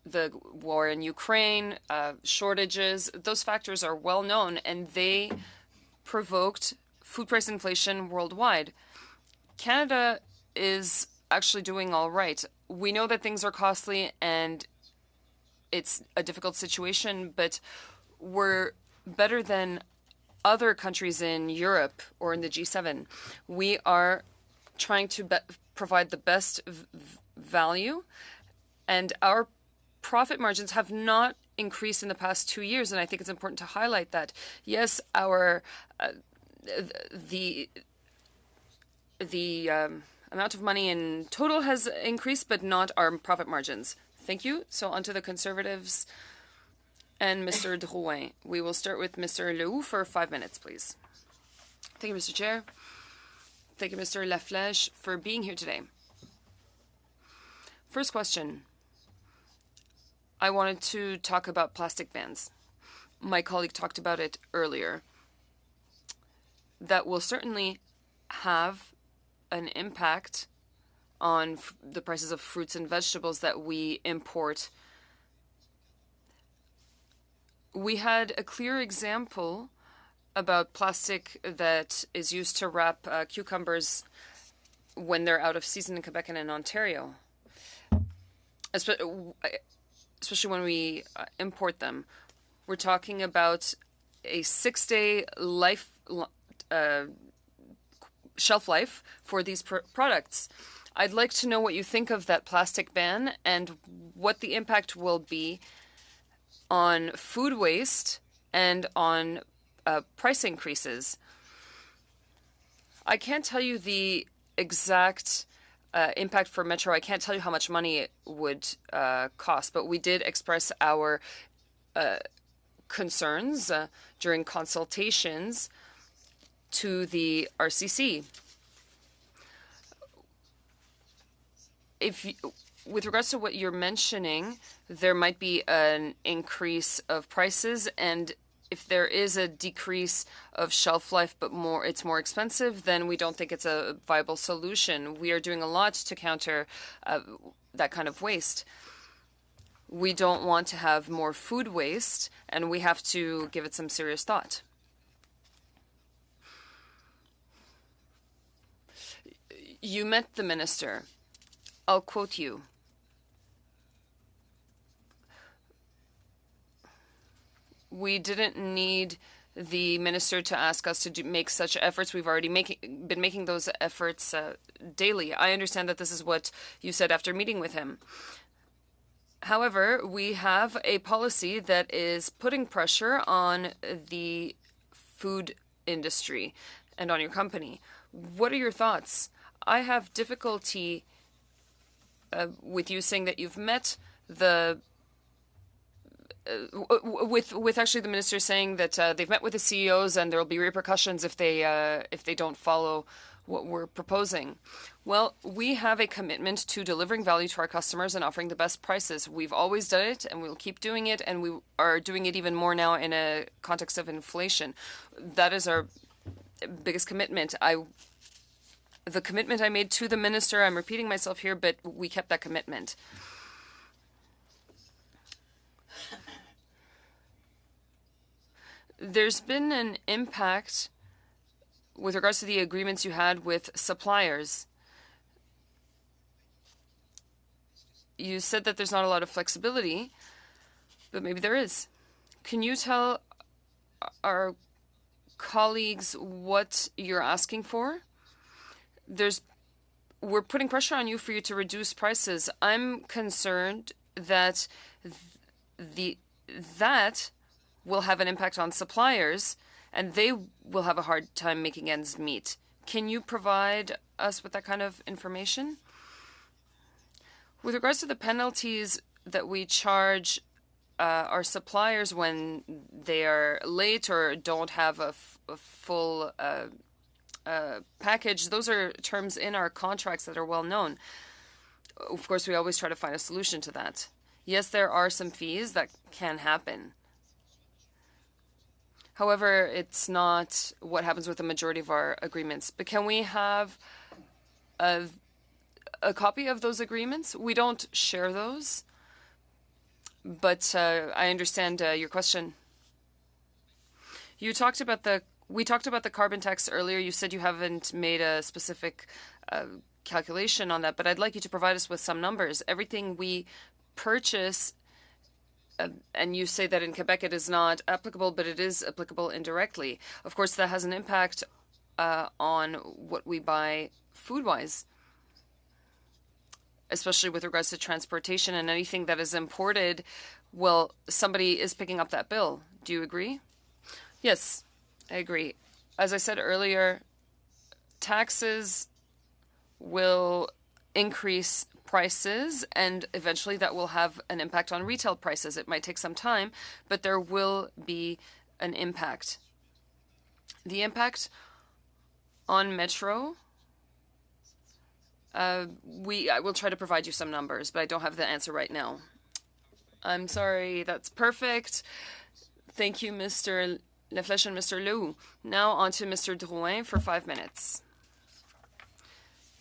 The war in Ukraine, shortages, those factors are well known, and they provoked food price inflation worldwide. Canada is actually doing all right. We know that things are costly and it's a difficult situation, but we're better than other countries in Europe or in the G7. We are trying to provide the best value, and our profit margins have not increased in the past 2 years, and I think it's important to highlight that. Yes, our the amount of money in total has increased, but not our profit margins. Thank you. So on to the Conservatives and Mr. Drouin. We will start with Mr. Lehoux for 5 minutes, please. Thank you, Mr. Chair. Thank you, Mr. Laflèche, for being here today. First question. I wanted to talk about plastic bans. My colleague talked about it earlier. That will certainly have an impact on the prices of fruits and vegetables that we import. We had a clear example about plastic that is used to wrap cucumbers when they're out of season in Quebec and in Ontario, especially when we import them. We're talking about a 6-day shelf life for these products. I'd like to know what you think of that plastic ban and what the impact will be on food waste and on price increases. I can't tell you the exact impact for Metro. I can't tell you how much money it would cost, but we did express our concerns during consultations to the RCC. With regards to what you're mentioning, there might be an increase of prices, and if there is a decrease of shelf life but it's more expensive, then we don't think it's a viable solution. We are doing a lot to counter that kind of waste. We don't want to have more food waste, and we have to give it some serious thought. You met the minister. I'll quote you. We didn't need the minister to ask us to make such efforts. We've already been making those efforts daily. I understand that this is what you said after meeting with him. However, we have a policy that is putting pressure on the food industry and on your company. What are your thoughts? I have difficulty with you saying that you've met the with actually the minister saying that they've met with the CEOs and there will be repercussions if they don't follow what we're proposing. Well, we have a commitment to delivering value to our customers and offering the best prices. We've always done it, and we'll keep doing it, and we are doing it even more now in a context of inflation. That is our biggest commitment. The commitment I made to the minister, I'm repeating myself here, but we kept that commitment. There's been an impact with regards to the agreements you had with suppliers. You said that there's not a lot of flexibility, but maybe there is. Can you tell our colleagues what you're asking for? We're putting pressure on you for you to reduce prices. I'm concerned that that will have an impact on suppliers, and they will have a hard time making ends meet. Can you provide us with that kind of information? With regards to the penalties that we charge our suppliers when they are late or don't have a full package, those are terms in our contracts that are well known. Of course, we always try to find a solution to that. Yes, there are some fees that can happen. However, it's not what happens with the majority of our agreements. But can we have a copy of those agreements? We don't share those, but I understand your question. We talked about the carbon tax earlier. You said you haven't made a specific calculation on that, but I'd like you to provide us with some numbers. Everything we purchase, and you say that in Quebec it is not applicable, but it is applicable indirectly. Of course, that has an impact on what we buy food-wise, especially with regards to transportation and anything that is imported. Well, somebody is picking up that bill. Do you agree? Yes, I agree. As I said earlier, taxes will increase prices, and eventually that will have an impact on retail prices. It might take some time, but there will be an impact. The impact on Metro, I will try to provide you some numbers, but I don't have the answer right now. I'm sorry, that's perfect. Thank you, Mr. Laflèche and Mr. Leroux. Now on to Mr. Drouin for 5 minutes.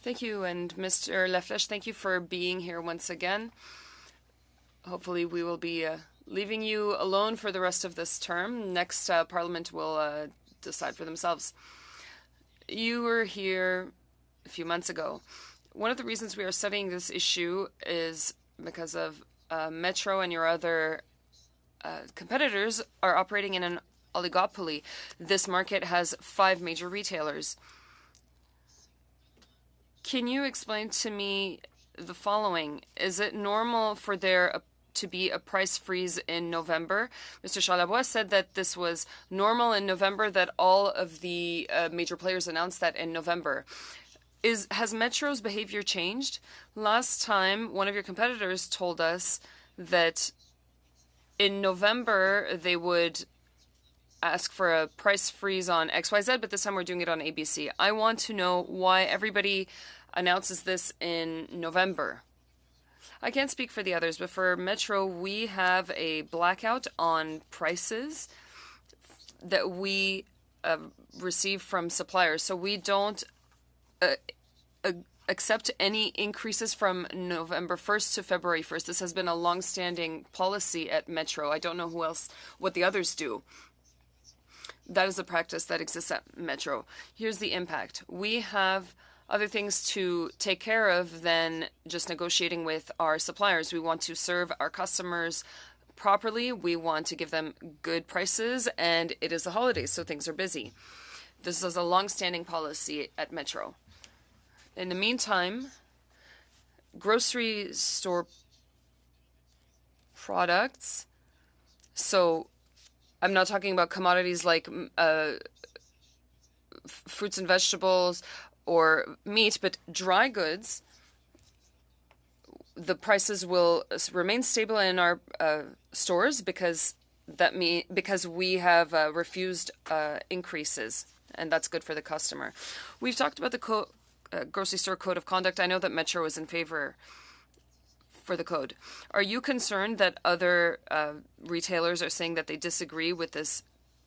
Thank you, and Mr. Laflèche, thank you for being here once again. Hopefully we will be leaving you alone for the rest of this term. Next Parliament will decide for themselves. You were here a few months ago. One of the reasons we are studying this issue is because of Metro and your other competitors are operating in an oligopoly. This market has 5 major retailers. Can you explain to me the following? Is it normal for there to be a price freeze in November? Mr. Charlebois said that this was normal in November, that all of the major players announced that in November. Has Metro's behavior changed? Last time, one of your competitors told us that in November they would ask for a price freeze on XYZ, but this time we're doing it on ABC. I want to know why everybody announces this in November. I can't speak for the others, but for Metro, we have a blackout on prices that we receive from suppliers. So we don't accept any increases from November 1st to February 1st. This has been a long-standing policy at Metro. I don't know what the others do. That is a practice that exists at Metro. Here's the impact. We have other things to take care of than just negotiating with our suppliers. We want to serve our customers properly. We want to give them good prices, and it is the holidays, so things are busy. This is a long-standing policy at Metro. In the meantime, grocery store products, so I'm not talking about commodities like fruits and vegetables or meat, but dry goods, the prices will remain stable in our stores because we have refused increases, and that's good for the customer. We've talked about the grocery store code of conduct. I know that Metro is in favor for the code. Are you concerned that other retailers are saying that they disagree with this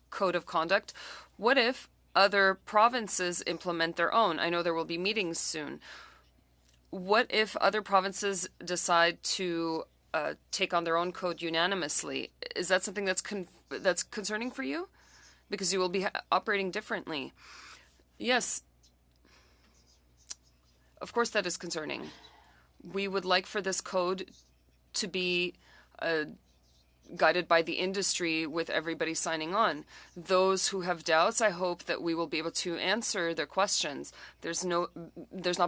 code of conduct? What if other provinces implement their own? I know there will be meetings soon. What if other provinces decide to take on their own code unanimously? Is that something that's concerning for you? Because you will be operating differently. Yes. Of course that is concerning. We would like for this code to be guided by the industry with everybody signing on. Those who have doubts, I hope that we will be able to answer their questions. There's not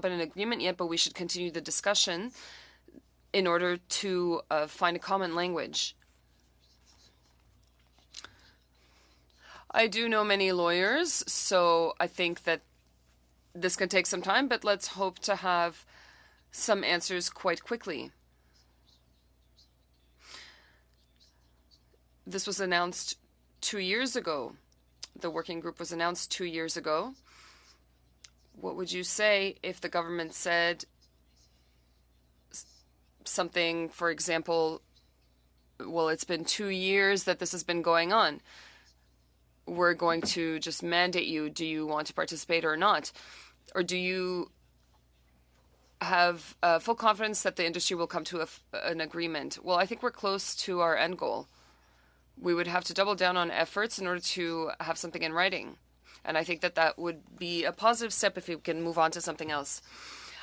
been an agreement yet, but we should continue the discussion in order to find a common language. I do know many lawyers, so I think that this can take some time, but let's hope to have some answers quite quickly. This was announced 2 years ago. The working group was announced 2 years ago. What would you say if the government said something, for example, well, it's been 2 years that this has been going on. We're going to just mandate you. Do you want to participate or not? Or do you have full confidence that the industry will come to an agreement? Well, I think we're close to our end goal. We would have to double down on efforts in order to have something in writing. And I think that that would be a positive step if we can move on to something else.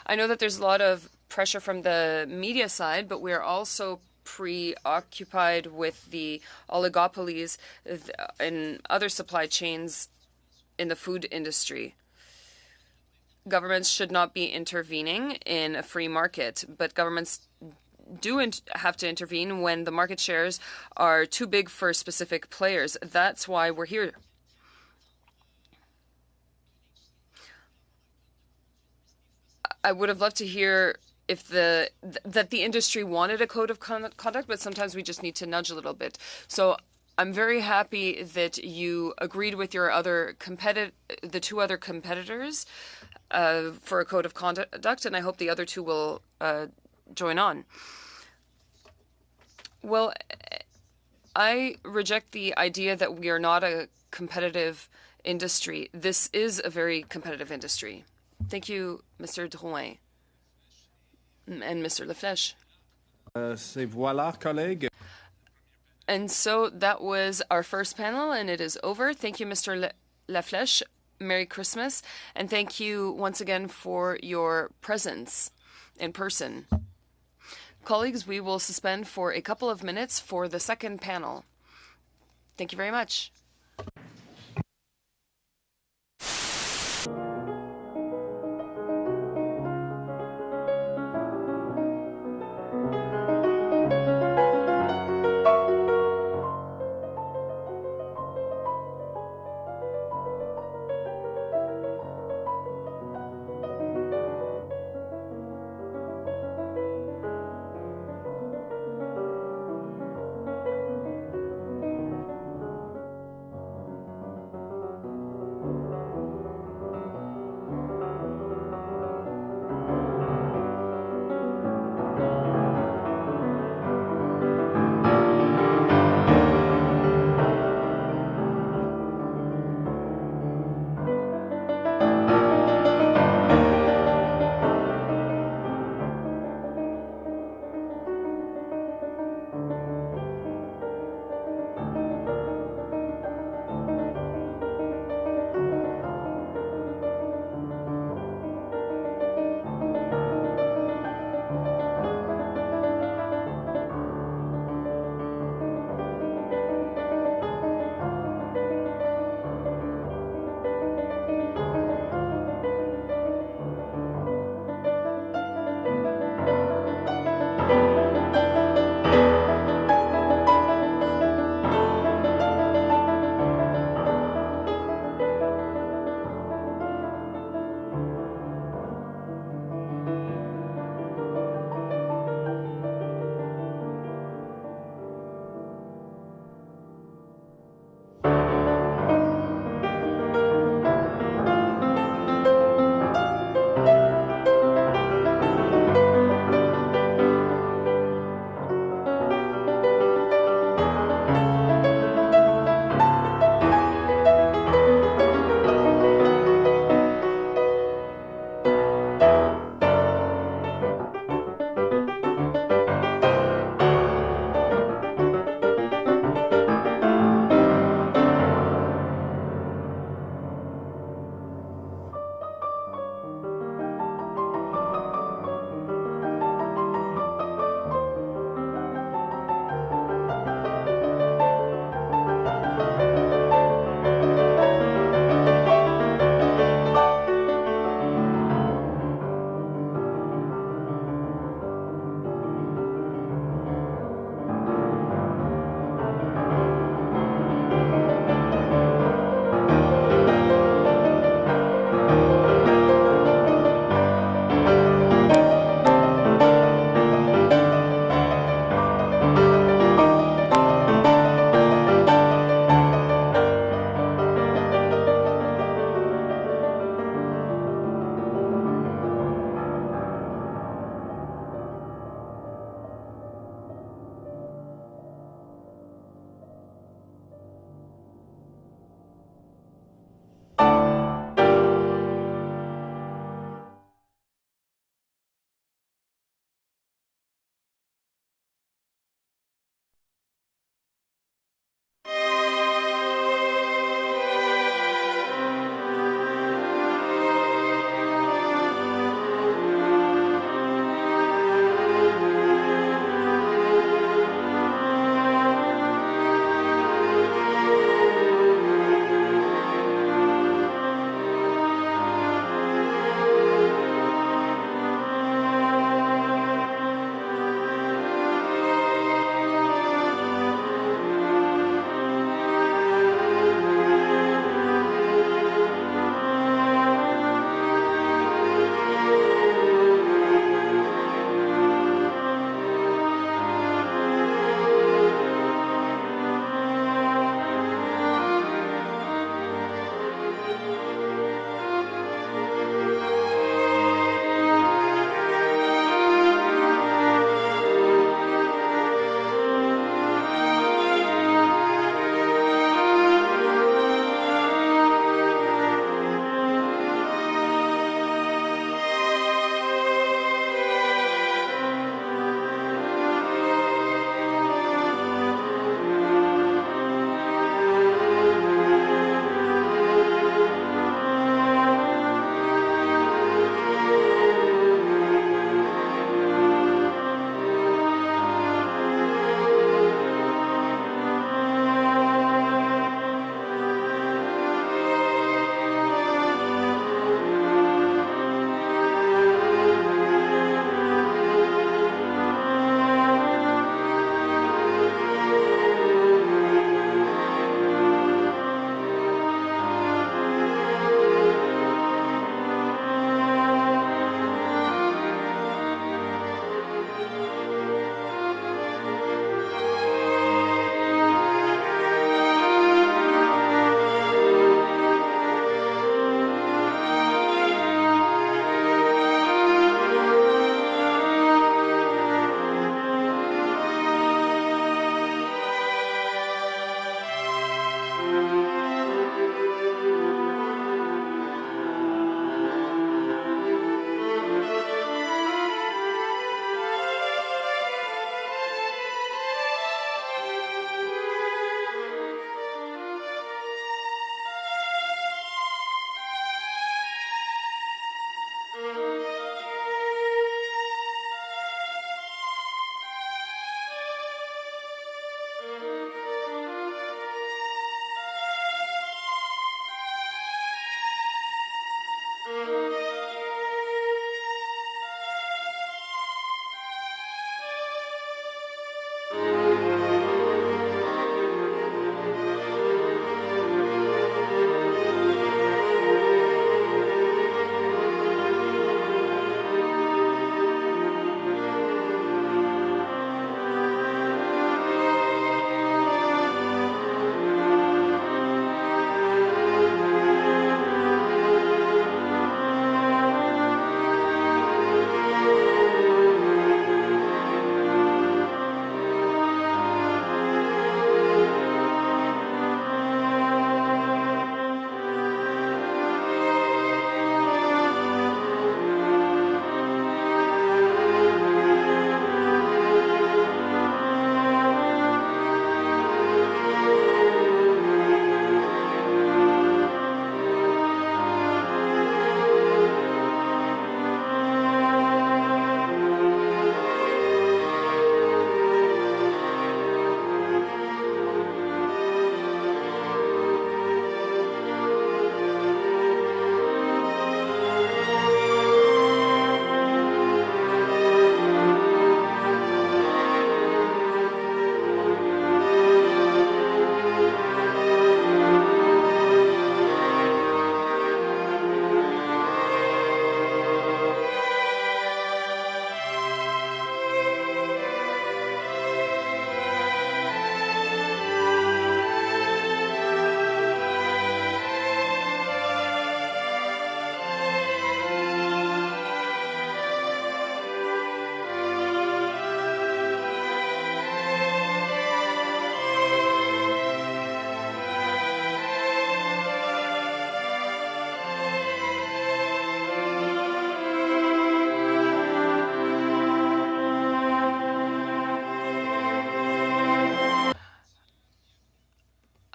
I know that there's a lot of pressure from the media side, but we are also preoccupied with the oligopolies in other supply chains in the food industry. Governments should not be intervening in a free market, but governments do have to intervene when the market shares are too big for specific players. That's why we're here. I would have loved to hear if that the industry wanted a code of conduct, but sometimes we just need to nudge a little bit. So I'm very happy that you agreed with your the two other competitors for a code of conduct, and I hope the other two will join on. Well, I reject the idea that we are not a competitive industry. This is a very competitive industry. Thank you, Mr. Drouin and Mr. Laflèche. C'est voilà, collègue. And so that was our first panel, and it is over. Thank you, Mr. Laflèche. Merry Christmas, and thank you once again for your presence in person. Colleagues, we will suspend for a couple of minutes for the second panel. Thank you very much.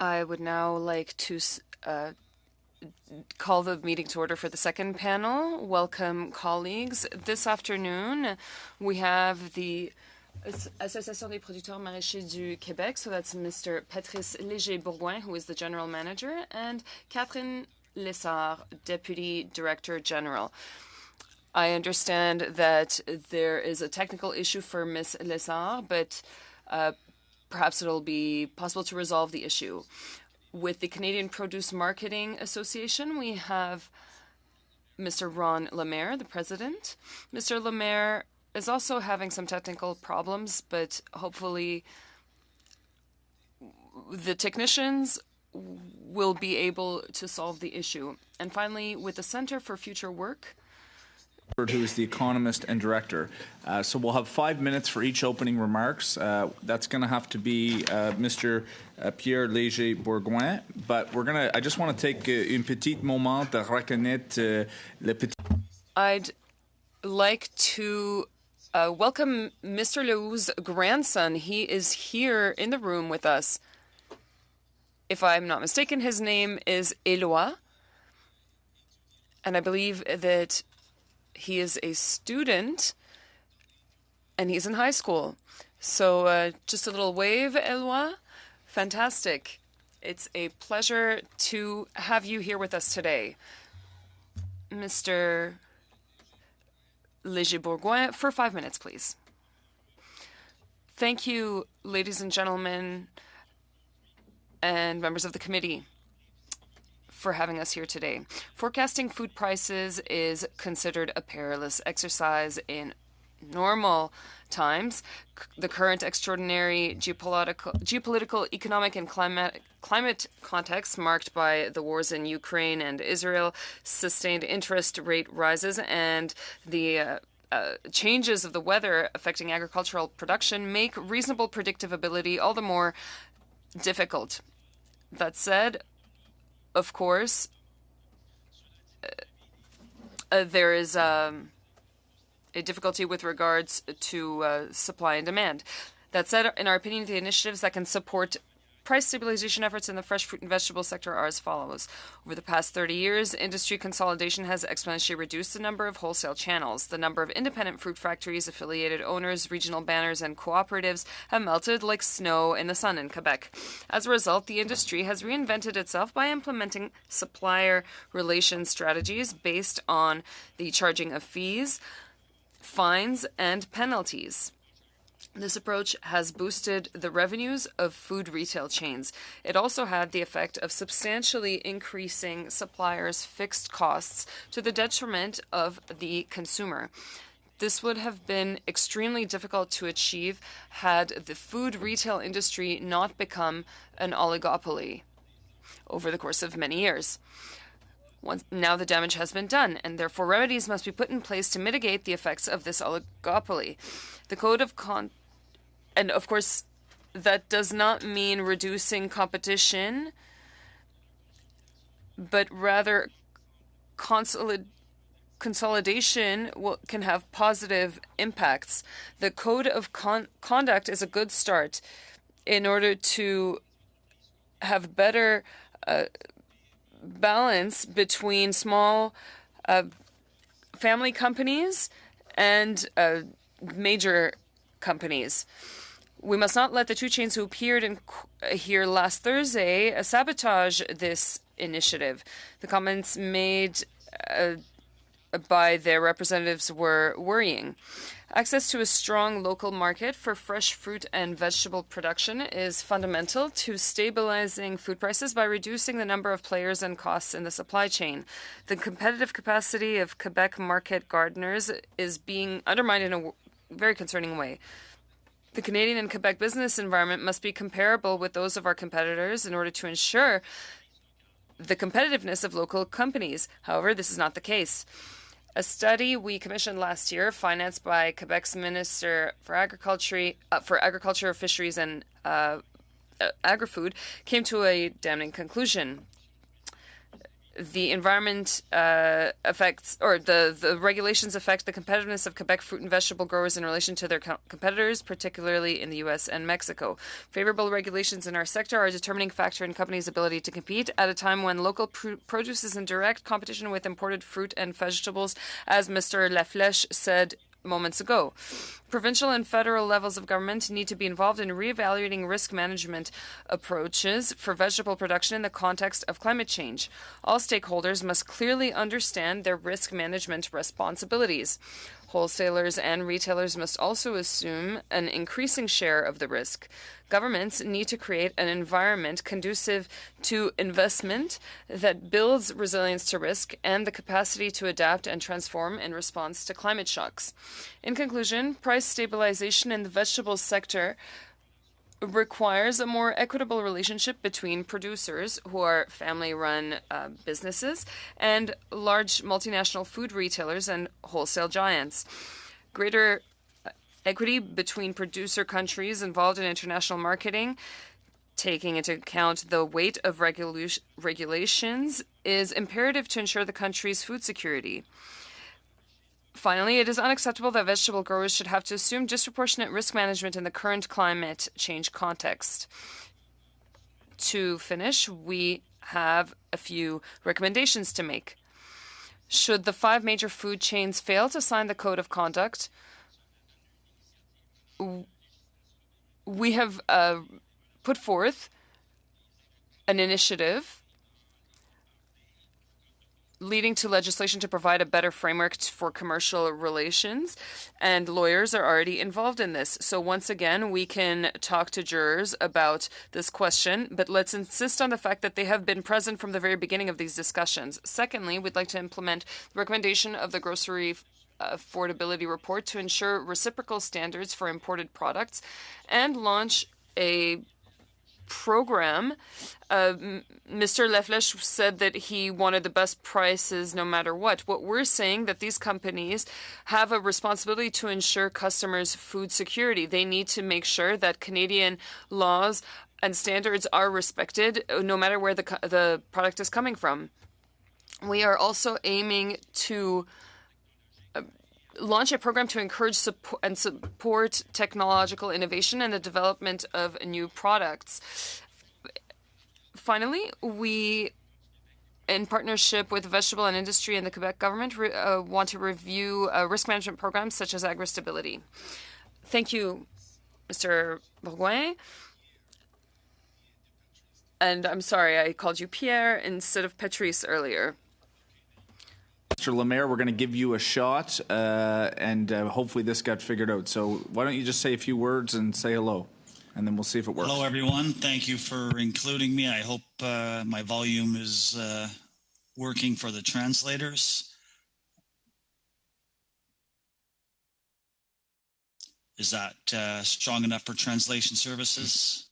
I would now like to call the meeting to order for the second panel. Welcome, colleagues. This afternoon, we have the Association des producteurs maraîchers du Québec, so that's Mr. Patrice Léger-Bourgoin, who is the general manager, and Catherine Lessard, deputy director general. I understand that there is a technical issue for Ms. Lessard, but perhaps it'll be possible to resolve the issue. With the Canadian Produce Marketing Association, we have Mr. Ron Lemaire, the president. Mr. Lemaire is also having some technical problems, but hopefully the technicians will be able to solve the issue. And finally, with the Center for Future Work, who is the economist and director. So we'll have 5 minutes for each opening remarks. That's going to have to be Mr. Pierre Léger-Bourgoin. But I just want to take un petit moment de reconnaître le petit. I'd like to welcome Mr. Leroux's grandson. He is here in the room with us. If I'm not mistaken, his name is Éloi. And I believe that he is a student, and he's in high school. So just a little wave, Éloi. Fantastic. It's a pleasure to have you here with us today. Mr. Léger-Bourgoin, for 5 minutes, please. Thank you, ladies and gentlemen, and members of the committee, for having us here today. Forecasting food prices is considered a perilous exercise in normal times. The current extraordinary geopolitical, economic, and climate context marked by the wars in Ukraine and Israel, sustained interest rate rises, and the changes of the weather affecting agricultural production make reasonable predictability all the more difficult. That said, of course, there is a difficulty with regards to supply and demand. That said, in our opinion, the initiatives that can support price stabilization efforts in the fresh fruit and vegetable sector are as follows. Over the past 30 years, industry consolidation has exponentially reduced the number of wholesale channels. The number of independent fruit factories, affiliated owners, regional banners, and cooperatives have melted like snow in the sun in Quebec. As a result, the industry has reinvented itself by implementing supplier relations strategies based on the charging of fees, fines, and penalties. This approach has boosted the revenues of food retail chains. It also had the effect of substantially increasing suppliers' fixed costs to the detriment of the consumer. This would have been extremely difficult to achieve had the food retail industry not become an oligopoly over the course of many years. Now the damage has been done, and therefore remedies must be put in place to mitigate the effects of this oligopoly. The Code of and of course, that does not mean reducing competition, but rather consolidation can have positive impacts. The Code of Conduct is a good start in order to have better balance between small family companies and major companies. We must not let the two chains who appeared here last Thursday sabotage this initiative. The comments made by their representatives were worrying. Access to a strong local market for fresh fruit and vegetable production is fundamental to stabilizing food prices by reducing the number of players and costs in the supply chain. The competitive capacity of Quebec market gardeners is being undermined in a very concerning way. The Canadian and Quebec business environment must be comparable with those of our competitors in order to ensure the competitiveness of local companies. However, this is not the case. A study we commissioned last year, financed by Quebec's Minister for Agriculture, Fisheries and Agri-Food, came to a damning conclusion. the environment affects, or the regulations affect the competitiveness of Quebec fruit and vegetable growers in relation to their competitors, particularly in the U.S. and Mexico. Favorable regulations in our sector are a determining factor in companies' ability to compete at a time when local produce is in direct competition with imported fruit and vegetables, as Mr. Laflèche said moments ago. Provincial and federal levels of government need to be involved in reevaluating risk management approaches for vegetable production in the context of climate change. All stakeholders must clearly understand their risk management responsibilities. Wholesalers and retailers must also assume an increasing share of the risk. Governments need to create an environment conducive to investment that builds resilience to risk and the capacity to adapt and transform in response to climate shocks. In conclusion, price stabilization in the vegetables sector requires a more equitable relationship between producers, who are family-run businesses, and large multinational food retailers and wholesale giants. Greater equity between producer countries involved in international marketing, taking into account the weight of regulations, is imperative to ensure the country's food security. Finally, it is unacceptable that vegetable growers should have to assume disproportionate risk management in the current climate change context. To finish, we have a few recommendations to make. Should the 5 major food chains fail to sign the Code of Conduct, we have put forth an initiative leading to legislation to provide a better framework for commercial relations, and lawyers are already involved in this. So once again, we can talk to jurors about this question, but let's insist on the fact that they have been present from the very beginning of these discussions. Secondly, we'd like to implement the recommendation of the grocery affordability report to ensure reciprocal standards for imported products and launch a program. Mr. Laflèche said that he wanted the best prices no matter what. What we're saying that these companies have a responsibility to ensure customers' food security. They need to make sure that Canadian laws and standards are respected no matter where the product is coming from. We are also aiming to launch a program to encourage support technological innovation and the development of new products. Finally, we, in partnership with vegetable and industry and the Quebec government, want to review risk management programs such as agri-stability. Thank you, Mr. Bourgoin. And I'm sorry, I called you Pierre instead of Patrice earlier. Mr. Lemaire, we're going to give you a shot, and hopefully this got figured out. So why don't you just say a few words and say hello, and then we'll see if it works. Hello, everyone. Thank you for including me. I hope my volume is working for the translators. Is that strong enough for translation services?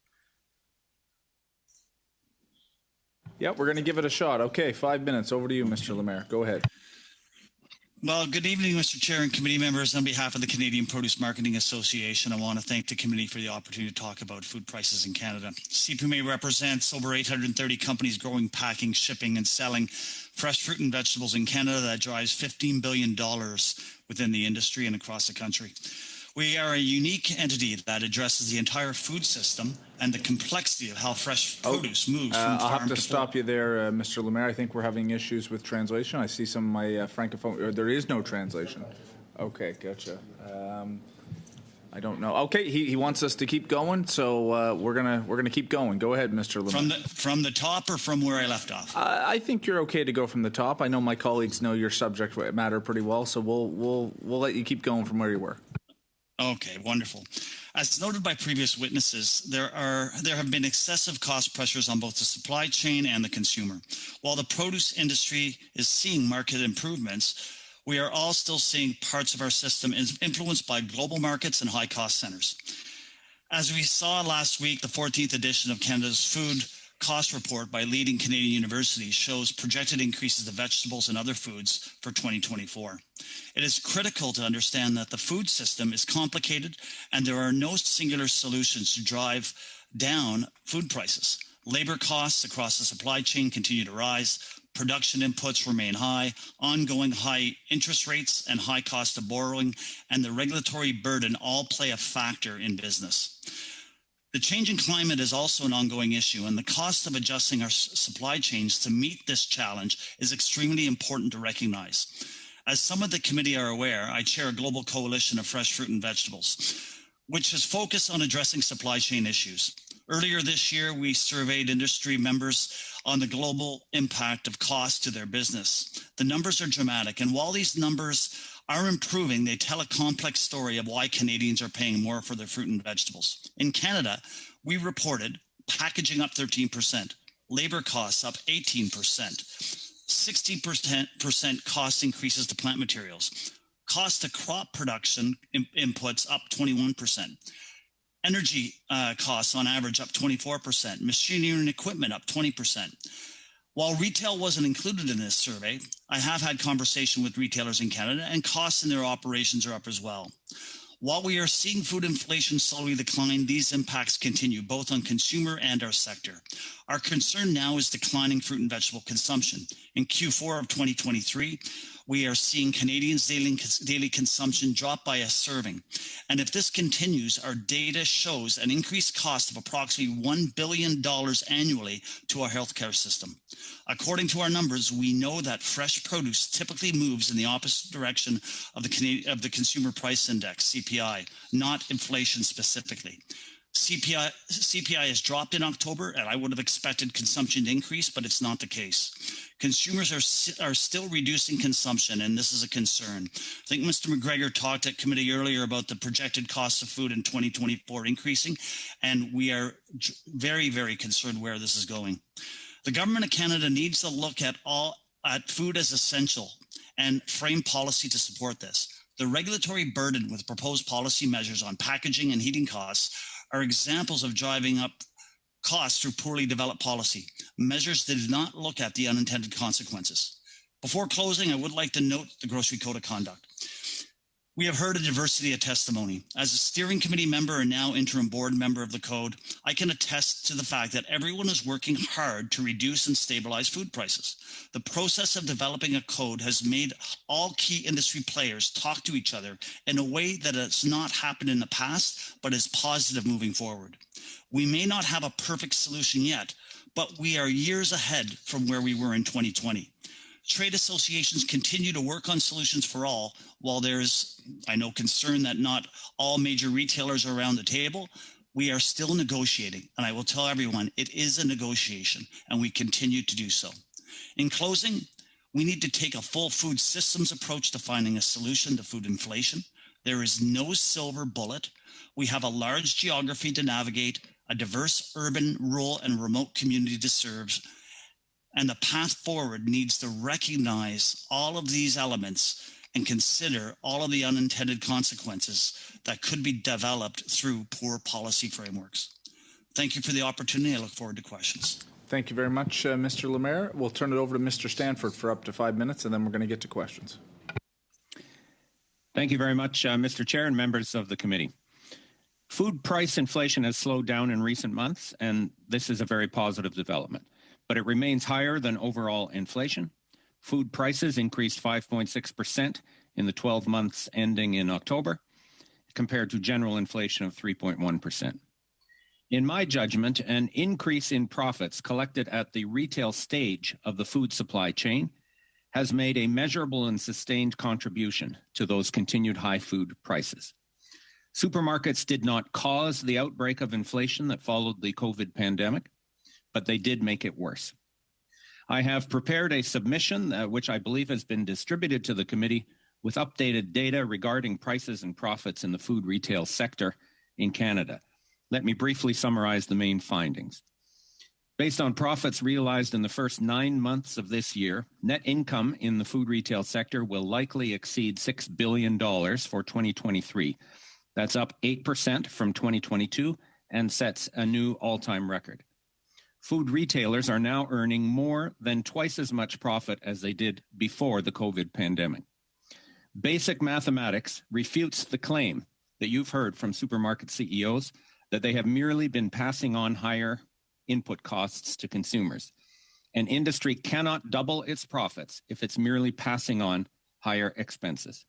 Yeah, we're going to give it a shot. Okay, 5 minutes. Over to you, Mr. Lemaire. Go ahead. Well, good evening, Mr. Chair and committee members. On behalf of the Canadian Produce Marketing Association, I want to thank the committee for the opportunity to talk about food prices in Canada. CPMA represents over 830 companies growing, packing, shipping, and selling fresh fruit and vegetables in Canada. That drives $15 billion within the industry and across the country. We are a unique entity that addresses the entire food system and the complexity of how fresh produce moves from farm to I'll have to fork. stop you there, Mr. Lemaire. I think we're having issues with translation. I see some of my francophone. There is no translation. Okay, gotcha. I don't know. Okay, he wants us to keep going, so we're gonna keep going. Go ahead, Mr. Lemaire. From the top or from where I left off? I think you're okay to go from the top. I know my colleagues know your subject matter pretty well, so we'll let you keep going from where you were. Okay, wonderful. As noted by previous witnesses, there have been excessive cost pressures on both the supply chain and the consumer. While the produce industry is seeing market improvements, we are all still seeing parts of our system influenced by global markets and high-cost centers. As we saw last week, the 14th edition of Canada's Food Cost Report by leading Canadian universities shows projected increases of vegetables and other foods for 2024. It is critical to understand that the food system is complicated and there are no singular solutions to drive down food prices. Labor costs across the supply chain continue to rise. production inputs remain high, ongoing high interest rates and high cost of borrowing, and the regulatory burden all play a factor in business. The changing climate is also an ongoing issue, and the cost of adjusting our supply chains to meet this challenge is extremely important to recognize. As some of the committee are aware, I chair a global coalition of fresh fruit and vegetables, which is focused on addressing supply chain issues. Earlier this year, we surveyed industry members on the global impact of cost to their business. The numbers are dramatic, and while these numbers are improving, they tell a complex story of why Canadians are paying more for their fruit and vegetables. In Canada, we reported packaging up 13%, labor costs up 18%, 60% cost increases to plant materials, cost to crop production inputs up 21%, energy costs on average up 24%, machinery and equipment up 20%. While retail wasn't included in this survey, I have had conversation with retailers in Canada, and costs in their operations are up as well. While we are seeing food inflation slowly decline, these impacts continue both on consumer and our sector. Our concern now is declining fruit and vegetable consumption. In Q4 of 2023, we are seeing Canadians' daily consumption drop by a serving. And if this continues, our data shows an increased cost of approximately $1 billion annually to our healthcare system. According to our numbers, we know that fresh produce typically moves in the opposite direction of the Consumer Price Index, CPI, not inflation specifically. CPI has dropped in October, and I would have expected consumption to increase, but it's not the case. Consumers are still reducing consumption, and this is a concern. I think Mr. McGregor talked at committee earlier about the projected cost of food in 2024 increasing, and we are very, very concerned where this is going. The government of Canada needs to look at food as essential and frame policy to support this. The regulatory burden with proposed policy measures on packaging and heating costs are examples of driving up costs through poorly developed policy, measures that do not look at the unintended consequences. Before closing, I would like to note the Grocery Code of Conduct. We have heard a diversity of testimony. As a steering committee member and now interim board member of the code, I can attest to the fact that everyone is working hard to reduce and stabilize food prices. The process of developing a code has made all key industry players talk to each other in a way that has not happened in the past, but is positive moving forward. We may not have a perfect solution yet, but we are years ahead from where we were in 2020. Trade associations continue to work on solutions for all. While there's, I know, concern that not all major retailers are around the table, we are still negotiating. And I will tell everyone, it is a negotiation, and we continue to do so. In closing, we need to take a full food systems approach to finding a solution to food inflation. There is no silver bullet. We have a large geography to navigate, a diverse urban, rural, and remote community to serve. And the path forward needs to recognize all of these elements and consider all of the unintended consequences that could be developed through poor policy frameworks. Thank you for the opportunity. I look forward to questions. Thank you very much, Mr. Lemaire. We'll turn it over to Mr. Stanford for up to 5 minutes, and then we're going to get to questions. Thank you very much, Mr. Chair and members of the committee. Food price inflation has slowed down in recent months, and this is a very positive development. But it remains higher than overall inflation. Food prices increased 5.6% in the 12 months ending in October, compared to general inflation of 3.1%. In my judgment, an increase in profits collected at the retail stage of the food supply chain has made a measurable and sustained contribution to those continued high food prices. Supermarkets did not cause the outbreak of inflation that followed the COVID pandemic, but they did make it worse. I have prepared a submission, which I believe has been distributed to the committee, with updated data regarding prices and profits in the food retail sector in Canada. Let me briefly summarize the main findings. Based on profits realized in the first 9 months of this year, net income in the food retail sector will likely exceed $6 billion for 2023. That's up 8% from 2022 and sets a new all-time record. Food retailers are now earning more than twice as much profit as they did before the COVID pandemic. Basic mathematics refutes the claim that you've heard from supermarket CEOs that they have merely been passing on higher input costs to consumers. An industry cannot double its profits if it's merely passing on higher expenses.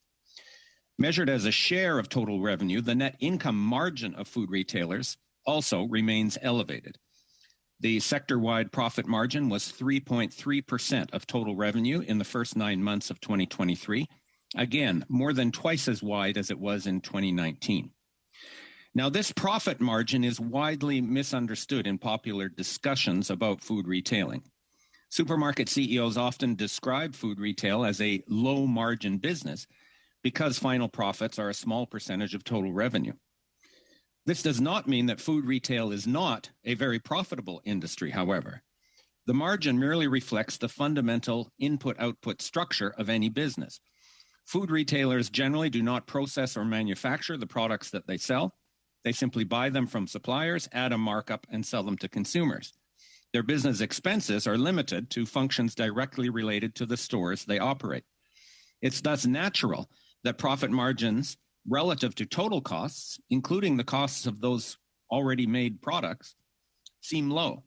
Measured as a share of total revenue, the net income margin of food retailers also remains elevated. The sector-wide profit margin was 3.3% of total revenue in the first 9 months of 2023. Again, more than twice as wide as it was in 2019. Now, this profit margin is widely misunderstood in popular discussions about food retailing. Supermarket CEOs often describe food retail as a low-margin business because final profits are a small percentage of total revenue. This does not mean that food retail is not a very profitable industry, however. The margin merely reflects the fundamental input-output structure of any business. Food retailers generally do not process or manufacture the products that they sell. They simply buy them from suppliers, add a markup, and sell them to consumers. Their business expenses are limited to functions directly related to the stores they operate. It's thus natural that profit margins relative to total costs, including the costs of those already made products, seem low.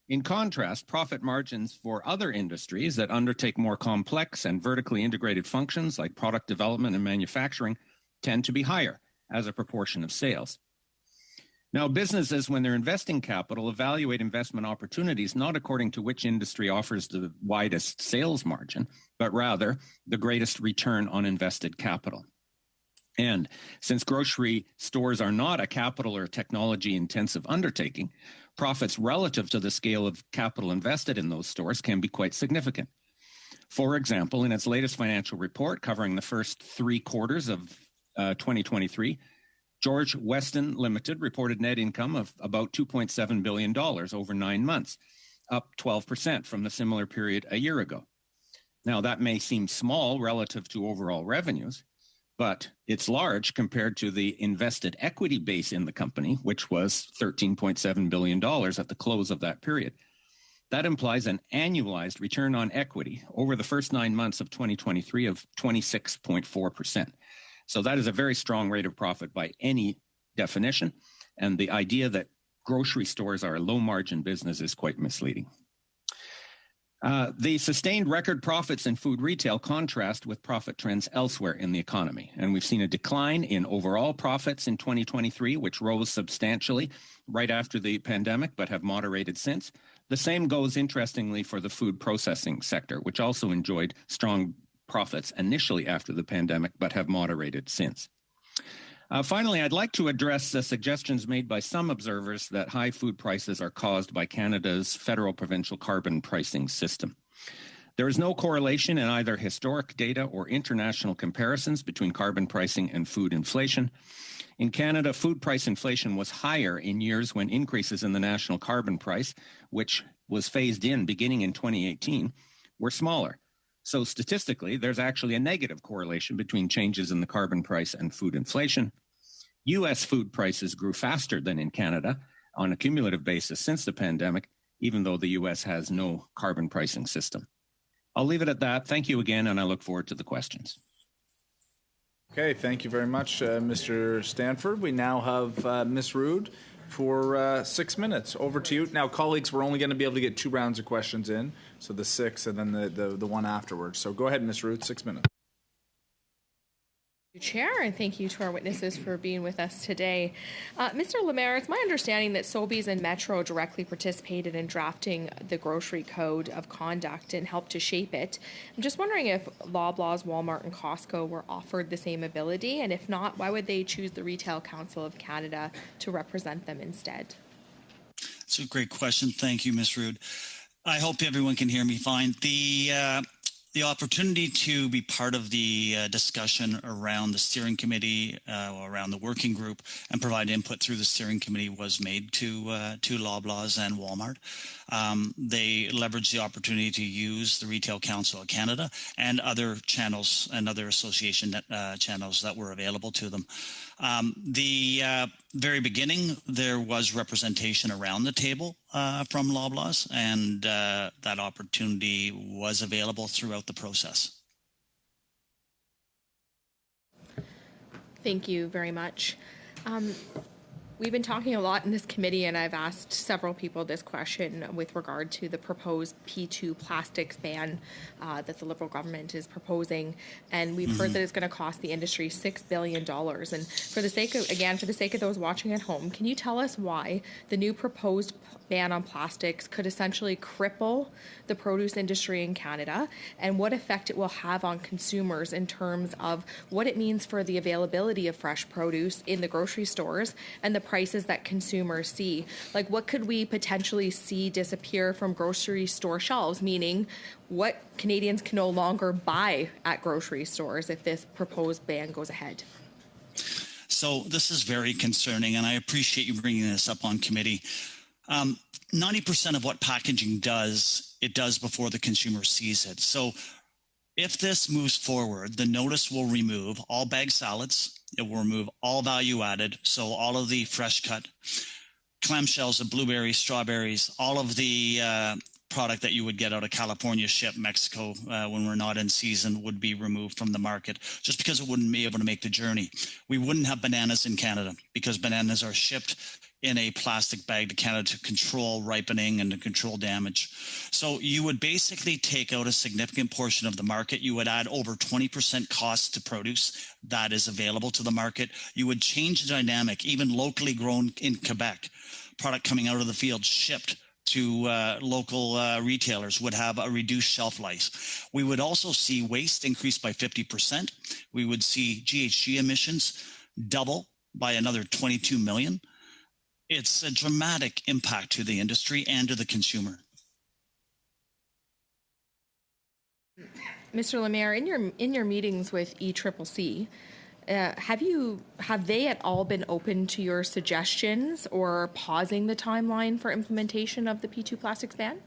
In contrast, profit margins for other industries that undertake more complex and vertically integrated functions like product development and manufacturing tend to be higher as a proportion of sales. Now, businesses, when they're investing capital, evaluate investment opportunities not according to which industry offers the widest sales margin, but rather the greatest return on invested capital. And since grocery stores are not a capital or technology-intensive undertaking, profits relative to the scale of capital invested in those stores can be quite significant. For example, in its latest financial report covering the first 3 quarters of 2023, George Weston Limited reported net income of about $2.7 billion over 9 months, up 12% from the similar period a year ago. Now, that may seem small relative to overall revenues, but it's large compared to the invested equity base in the company, which was $13.7 billion at the close of that period. That implies an annualized return on equity over the first 9 months of 2023 of 26.4%. So that is a very strong rate of profit by any definition, and the idea that grocery stores are a low-margin business is quite misleading. The sustained record profits in food retail contrast with profit trends elsewhere in the economy. And we've seen a decline in overall profits in 2023, which rose substantially right after the pandemic, but have moderated since. The same goes, interestingly, for the food processing sector, which also enjoyed strong profits initially after the pandemic, but have moderated since. Finally, I'd like to address the suggestions made by some observers that high food prices are caused by Canada's federal provincial carbon pricing system. There is no correlation in either historic data or international comparisons between carbon pricing and food inflation. In Canada, food price inflation was higher in years when increases in the national carbon price, which was phased in beginning in 2018, were smaller. So statistically, there's actually a negative correlation between changes in the carbon price and food inflation. U.S. food prices grew faster than in Canada on a cumulative basis since the pandemic, even though the U.S. has no carbon pricing system. I'll leave it at that. Thank you again, and I look forward to the questions. Okay, thank you very much, Mr. Stanford. We now have Ms. Rood for 6 minutes. Over to you. Now, colleagues, we're only going to be able to get 2 rounds of questions in, so the 6 and then the one afterwards. So go ahead, Ms. Rood, 6 minutes. Chair, and thank you to our witnesses for being with us today. Mr. Lemaire, it's my understanding that Sobeys and Metro directly participated in drafting the grocery code of conduct and helped to shape it. I'm just wondering if Loblaws, Walmart, and Costco were offered the same ability, and if not, why would they choose the Retail Council of Canada to represent them instead? That's a great question. Thank you, Ms. Rood. I hope everyone can hear me fine. The opportunity to be part of the discussion around the steering committee, around the working group, and provide input through the steering committee was made to Loblaws and Walmart. They leveraged the opportunity to use the Retail Council of Canada and other channels and other association channels that were available to them. The very beginning, there was representation around the table from Loblaws, and that opportunity was available throughout the process. Thank you very much. We've been talking a lot in this committee, and I've asked several people this question with regard to the proposed P2 plastics ban that the Liberal government is proposing. And we've heard that it's going to cost the industry $6 billion. And for the sake of those watching at home, can you tell us why the new proposed ban on plastics could essentially cripple the produce industry in Canada, and what effect it will have on consumers in terms of what it means for the availability of fresh produce in the grocery stores and the prices that consumers see? Like, what could we potentially see disappear from grocery store shelves, meaning what Canadians can no longer buy at grocery stores if this proposed ban goes ahead? So this is very concerning, and I appreciate you bringing this up on committee. 90% of what packaging does, it does before the consumer sees it. So if this moves forward, the notice will remove all bagged salads. It will remove all value added. So all of the fresh cut clamshells of blueberries, strawberries, all of the product that you would get out of California, ship Mexico when we're not in season would be removed from the market just because it wouldn't be able to make the journey. We wouldn't have bananas in Canada because bananas are shipped in a plastic bag to Canada to control ripening and to control damage. So you would basically take out a significant portion of the market. You would add over 20% cost to produce that is available to the market. You would change the dynamic, even locally grown in Quebec, product coming out of the field shipped to local retailers would have a reduced shelf life. We would also see waste increase by 50%. We would see GHG emissions double by another 22 million. It's a dramatic impact to the industry and to the consumer. Mr. Lemaire, in your meetings with ECCC, have they at all been open to your suggestions or pausing the timeline for implementation of the P2 plastics ban?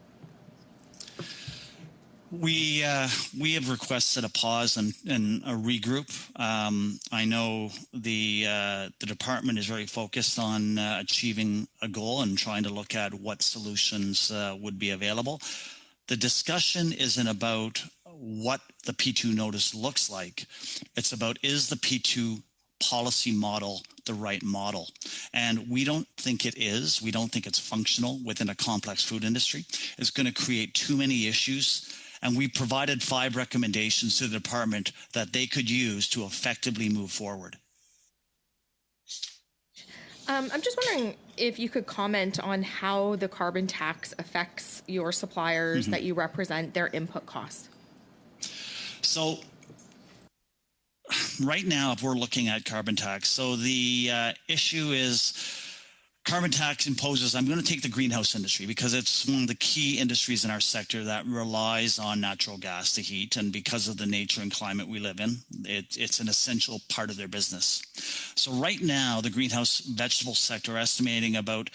We have requested a pause and a regroup. I know the department is very focused on achieving a goal and trying to look at what solutions would be available. The discussion isn't about what the P2 notice looks like. It's about, is the P2 policy model the right model? And we don't think it is. We don't think it's functional within a complex food industry. It's going to create too many issues. And we provided 5 recommendations to the department that they could use to effectively move forward. I'm just wondering if you could comment on how the carbon tax affects your suppliers that you represent, their input costs. So right now, if we're looking at carbon tax, so the issue is carbon tax imposes, I'm going to take the greenhouse industry because it's one of the key industries in our sector that relies on natural gas to heat. And because of the nature and climate we live in, it's an essential part of their business. So right now, the greenhouse vegetable sector estimating about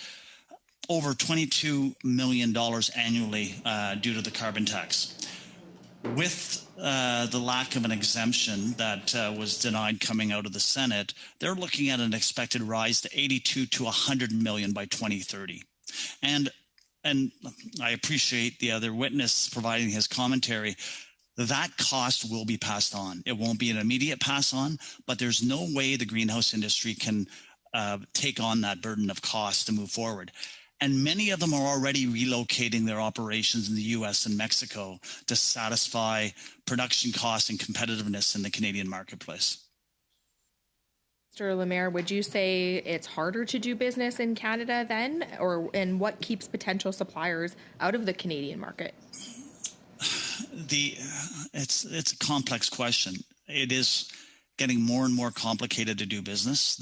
over $22 million annually due to the carbon tax. With the lack of an exemption that was denied coming out of the Senate, they're looking at an expected rise to 82 to 100 million by 2030. And I appreciate the other witness providing his commentary. That cost will be passed on. It won't be an immediate pass on, but there's no way the greenhouse industry can take on that burden of cost to move forward. And many of them are already relocating their operations in the U.S. and Mexico to satisfy production costs and competitiveness in the Canadian marketplace. Mr. Lemaire, would you say it's harder to do business in Canada then? And what keeps potential suppliers out of the Canadian market? It's a complex question. It is getting more and more complicated to do business.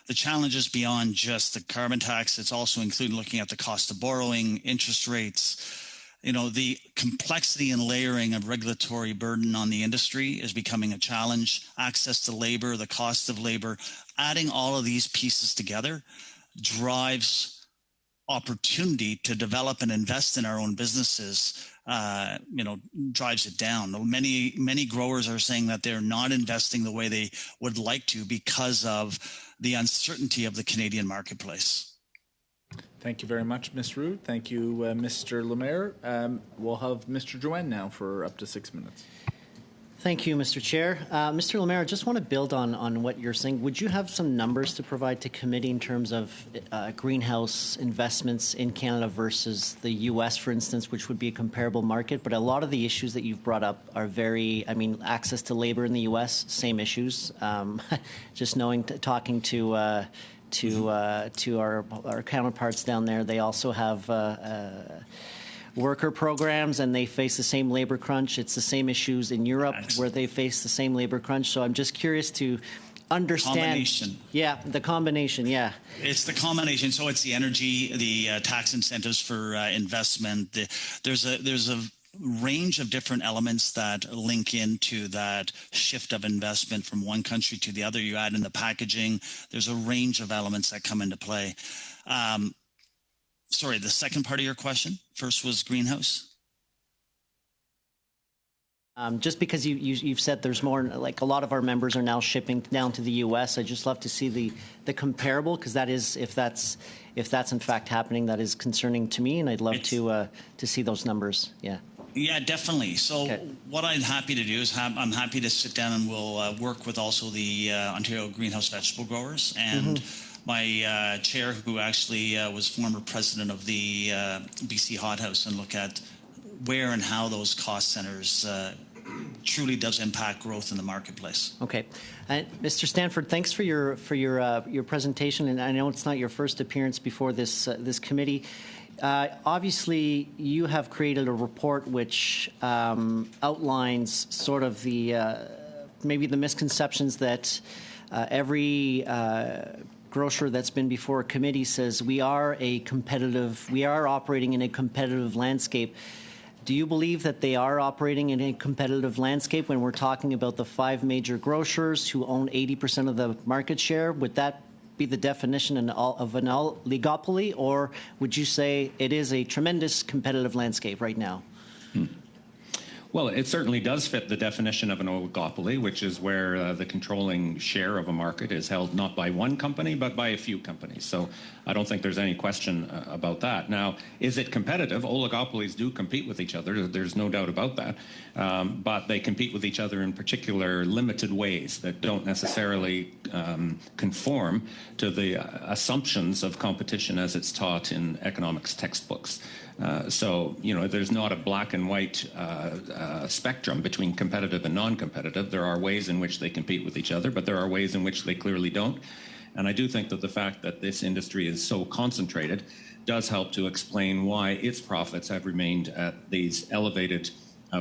The challenges beyond just the carbon tax, it's also including looking at the cost of borrowing, interest rates. You know, the complexity and layering of regulatory burden on the industry is becoming a challenge. Access to labor, the cost of labor, adding all of these pieces together drives opportunity to develop and invest in our own businesses, drives it down. Many growers are saying that they're not investing the way they would like to because of the uncertainty of the Canadian marketplace. Thank you very much, Ms. Rood. Thank you, Mr. Lemaire. We'll have Mr. Drouin now for up to 6 minutes. Thank you, Mr. Chair. Mr. Lemaire, I just want to build on what you're saying. Would you have some numbers to provide to committee in terms of greenhouse investments in Canada versus the U.S., for instance, which would be a comparable market? But a lot of the issues that you've brought up are access to labor in the U.S., same issues. Just talking to our counterparts down there, they also have worker programs, and they face the same labor crunch. It's the same issues in Europe where they face the same labor crunch. So I'm just curious to understand. Combination. Yeah, the combination, yeah. It's the combination. So it's the energy, the tax incentives for investment. There's a range of different elements that link into that shift of investment from one country to the other. You add in the packaging. There's a range of elements that come into play. Sorry, the second part of your question. First was greenhouse. Just because you've said there's more, like a lot of our members are now shipping down to the U.S. I'd just love to see the comparable, because that is, if that's in fact happening, that is concerning to me, and I'd love to see those numbers. Yeah. Yeah, definitely. So what I'm happy to do is I'm happy to sit down and we'll work with also the Ontario Greenhouse Vegetable Growers and my chair, who actually was former president of the BC Hothouse, and look at where and how those cost centers truly does impact growth in the marketplace. Okay. Mr. Stanford, thanks for your presentation, and I know it's not your first appearance before this committee. Obviously, you have created a report which outlines sort of the maybe the misconceptions that every grocer that's been before a committee says we are operating in a competitive landscape. Do you believe that they are operating in a competitive landscape when we're talking about the 5 major grocers who own 80% of the market share? Would that be the definition of an oligopoly, or would you say it is a tremendous competitive landscape right now? Well, it certainly does fit the definition of an oligopoly, which is where the controlling share of a market is held not by one company, but by a few companies. So I don't think there's any question about that. Now, is it competitive? Oligopolies do compete with each other. There's no doubt about that. But they compete with each other in particular limited ways that don't necessarily conform to the assumptions of competition as it's taught in economics textbooks. So, there's not a black and white spectrum between competitive and non-competitive. There are ways in which they compete with each other, but there are ways in which they clearly don't. And I do think that the fact that this industry is so concentrated does help to explain why its profits have remained at these elevated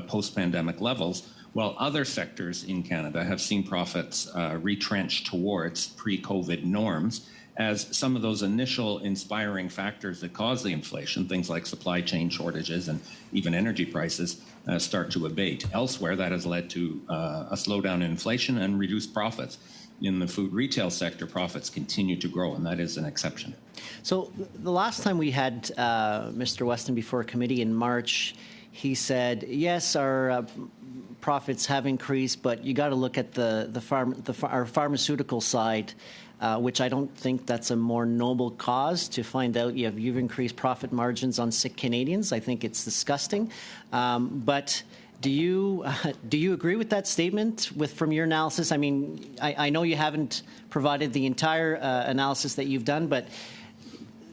post-pandemic levels, while other sectors in Canada have seen profits retrench towards pre-COVID norms, as some of those initial inspiring factors that cause the inflation, things like supply chain shortages and even energy prices, start to abate. Elsewhere, that has led to a slowdown in inflation and reduced profits. In the food retail sector, profits continue to grow, and that is an exception. So the last time we had Mr. Weston before a committee in March, he said, yes, our profits have increased, but you got to look at our pharmaceutical side, which I don't think that's a more noble cause to find out you've increased profit margins on sick Canadians. I think it's disgusting. But do you agree with that statement from your analysis? I mean, I know you haven't provided the entire analysis that you've done, but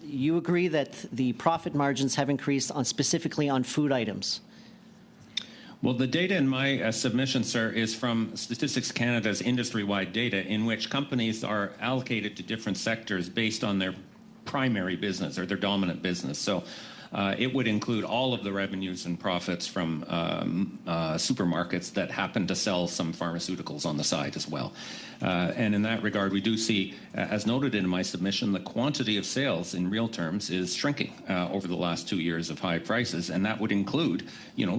you agree that the profit margins have increased specifically on food items? Well, the data in my submission, sir, is from Statistics Canada's industry-wide data, in which companies are allocated to different sectors based on their primary business or their dominant business. So it would include all of the revenues and profits from supermarkets that happen to sell some pharmaceuticals on the side as well. And in that regard, we do see, as noted in my submission, the quantity of sales in real terms is shrinking over the last 2 years of high prices, and that would include,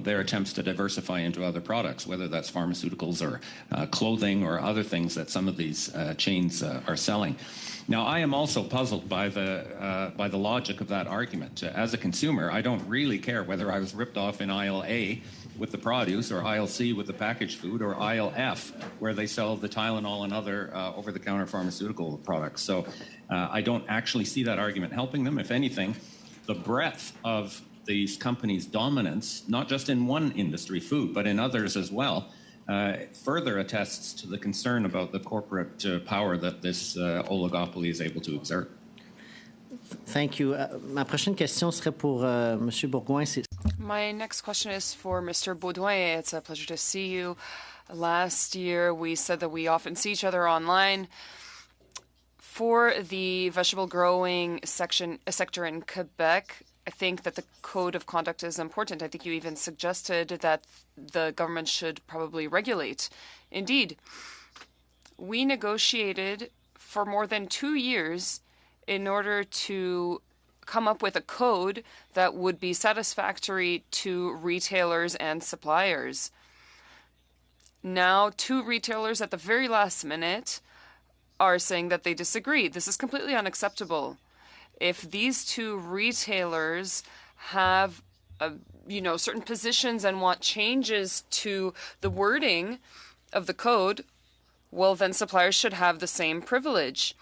their attempts to diversify into other products, whether that's pharmaceuticals or clothing or other things that some of these chains are selling. Now, I am also puzzled by the logic of that argument. As a consumer, I don't really care whether I was ripped off in aisle A with the produce, or aisle C with the packaged food, or aisle F where they sell the Tylenol and other over-the-counter pharmaceutical products. So I don't actually see that argument helping them. If anything, the breadth of these companies' dominance, not just in one industry, food, but in others as well, further attests to the concern about the corporate power that this oligopoly is able to exert. Thank you. Ma prochaine question serait pour Monsieur Bourgoin. My next question is for Mr. Baudouin. It's a pleasure to see you. Last year, we said that we often see each other online. For the vegetable growing sector in Quebec, I think that the code of conduct is important. I think you even suggested that the government should probably regulate. Indeed, we negotiated for more than 2 years in order to come up with a code that would be satisfactory to retailers and suppliers. Now, 2 retailers at the very last minute are saying that they disagree. This is completely unacceptable. If these 2 retailers have, certain positions and want changes to the wording of the code, well, then suppliers should have the same privilege.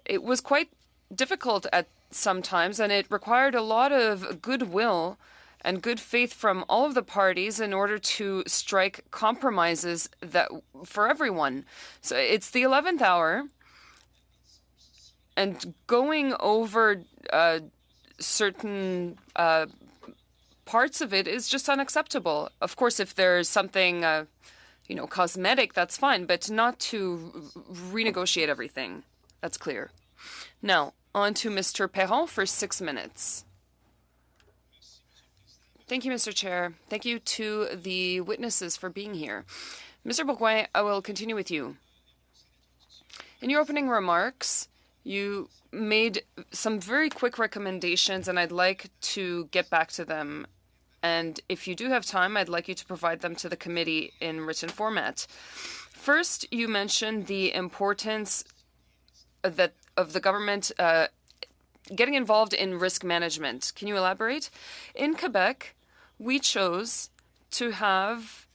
It was quite difficult at some times, and it required a lot of goodwill and good faith from all of the parties in order to strike compromises that for everyone. So it's the 11th hour, and going over certain parts of it is just unacceptable. Of course, if there's something, cosmetic, that's fine, but not to renegotiate everything. That's clear. Now, on to Mr. Perron for 6 minutes. Thank you, Mr. Chair. Thank you to the witnesses for being here. Mr. Bourgoin, I will continue with you. In your opening remarks, you made some very quick recommendations, and I'd like to get back to them. And if you do have time, I'd like you to provide them to the committee in written format. First, you mentioned the importance of the government getting involved in risk management. Can you elaborate? In Quebec, we chose to have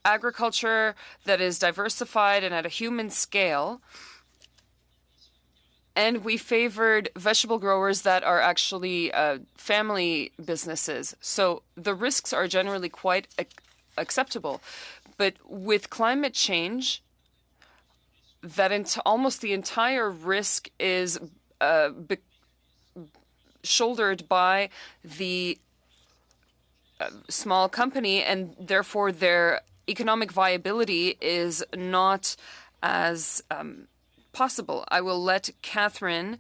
agriculture that is diversified and at a human scale, and we favored vegetable growers that are actually family businesses. So the risks are generally quite acceptable. But with climate change, almost the entire risk is shouldered by the small company, and therefore their economic viability is not as possible. I will let Catherine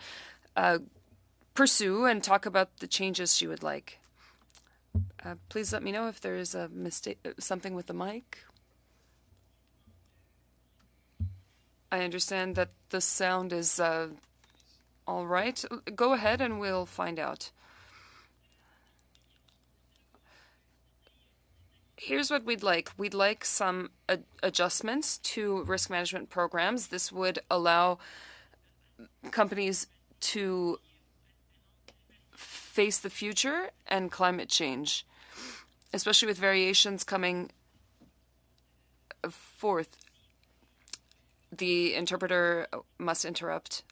pursue and talk about the changes she would like. Please let me know if there is a mistake, something with the mic. I understand that the sound is all right. Go ahead and we'll find out. Here's what we'd like. We'd like some adjustments to risk management programs. This would allow companies to face the future and climate change, especially with variations coming forth. The interpreter must interrupt.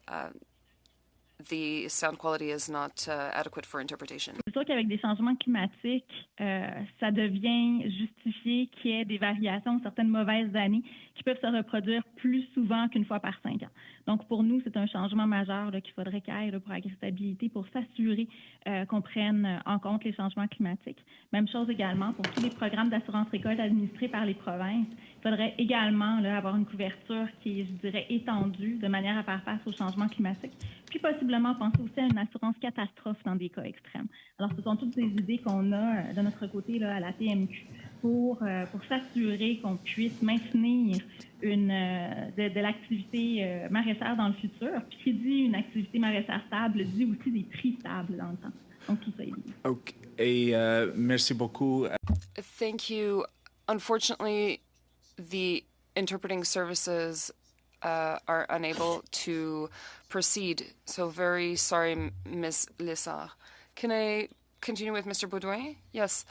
The sound quality is not adequate for interpretation. C'est sûr qu'avec des changements climatiques, ça devient justifié qu'il y ait des variations, certaines mauvaises années qui peuvent se reproduire plus souvent qu'une fois par 5 ans. Donc, pour nous, c'est un changement majeur qu'il faudrait qu'il y ait pour Agri-Stabilité pour s'assurer qu'on prenne en compte les changements climatiques. Même chose également pour tous les programmes d'assurance récolte administrés par les provinces. Il faudrait également avoir une couverture qui est, je dirais, étendue de manière à faire face aux changements climatiques. Puis possiblement penser aussi à une assurance catastrophe dans des cas extrêmes. Alors, ce sont toutes ces idées qu'on a de notre côté là, à la PMQ pour s'assurer qu'on puisse maintenir de l'activité maraîchère dans le futur. Puis qui dit une activité maraîchère stable dit aussi des prix stables dans le temps. Donc, tout ça est lié. Okay, merci beaucoup. Thank you. Unfortunately, the interpreting services are unable to proceed. So very sorry, Ms. Lissard. Can I continue with Mr. Baudouin? Yes.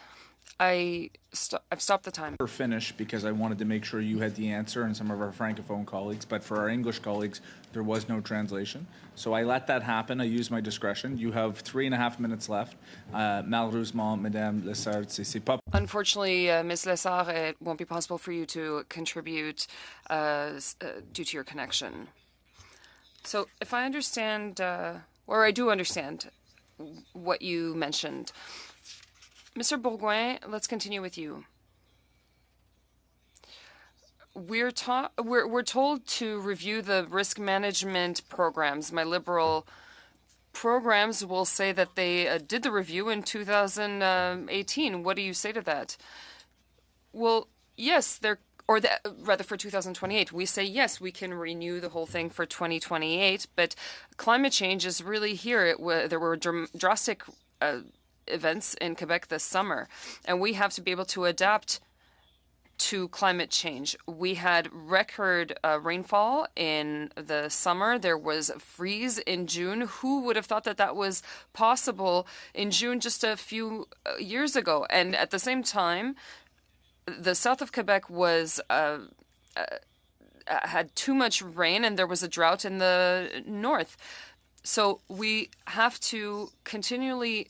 I've stopped the time. For Finnish, because I wanted to make sure you had the answer and some of our Francophone colleagues, but for our English colleagues, there was no translation. So I let that happen. I used my discretion. You have 3.5 minutes left. Malheureusement, Madame Lessard, c'est pas... Unfortunately, Ms. Lessard, it won't be possible for you to contribute due to your connection. So if I understand, or I do understand what you mentioned, Mr. Bourgoin, let's continue with you. We're told to review the risk management programs. My Liberal programs will say that they did the review in 2018. What do you say to that? Well, yes, rather for 2028. We say, yes, we can renew the whole thing for 2028, but climate change is really here. There were drastic events in Quebec this summer, and we have to be able to adapt to climate change. We had record rainfall in the summer. There was a freeze in June. Who would have thought that that was possible in June just a few years ago? And at the same time, the south of Quebec was had too much rain, and there was a drought in the north. So we have to continually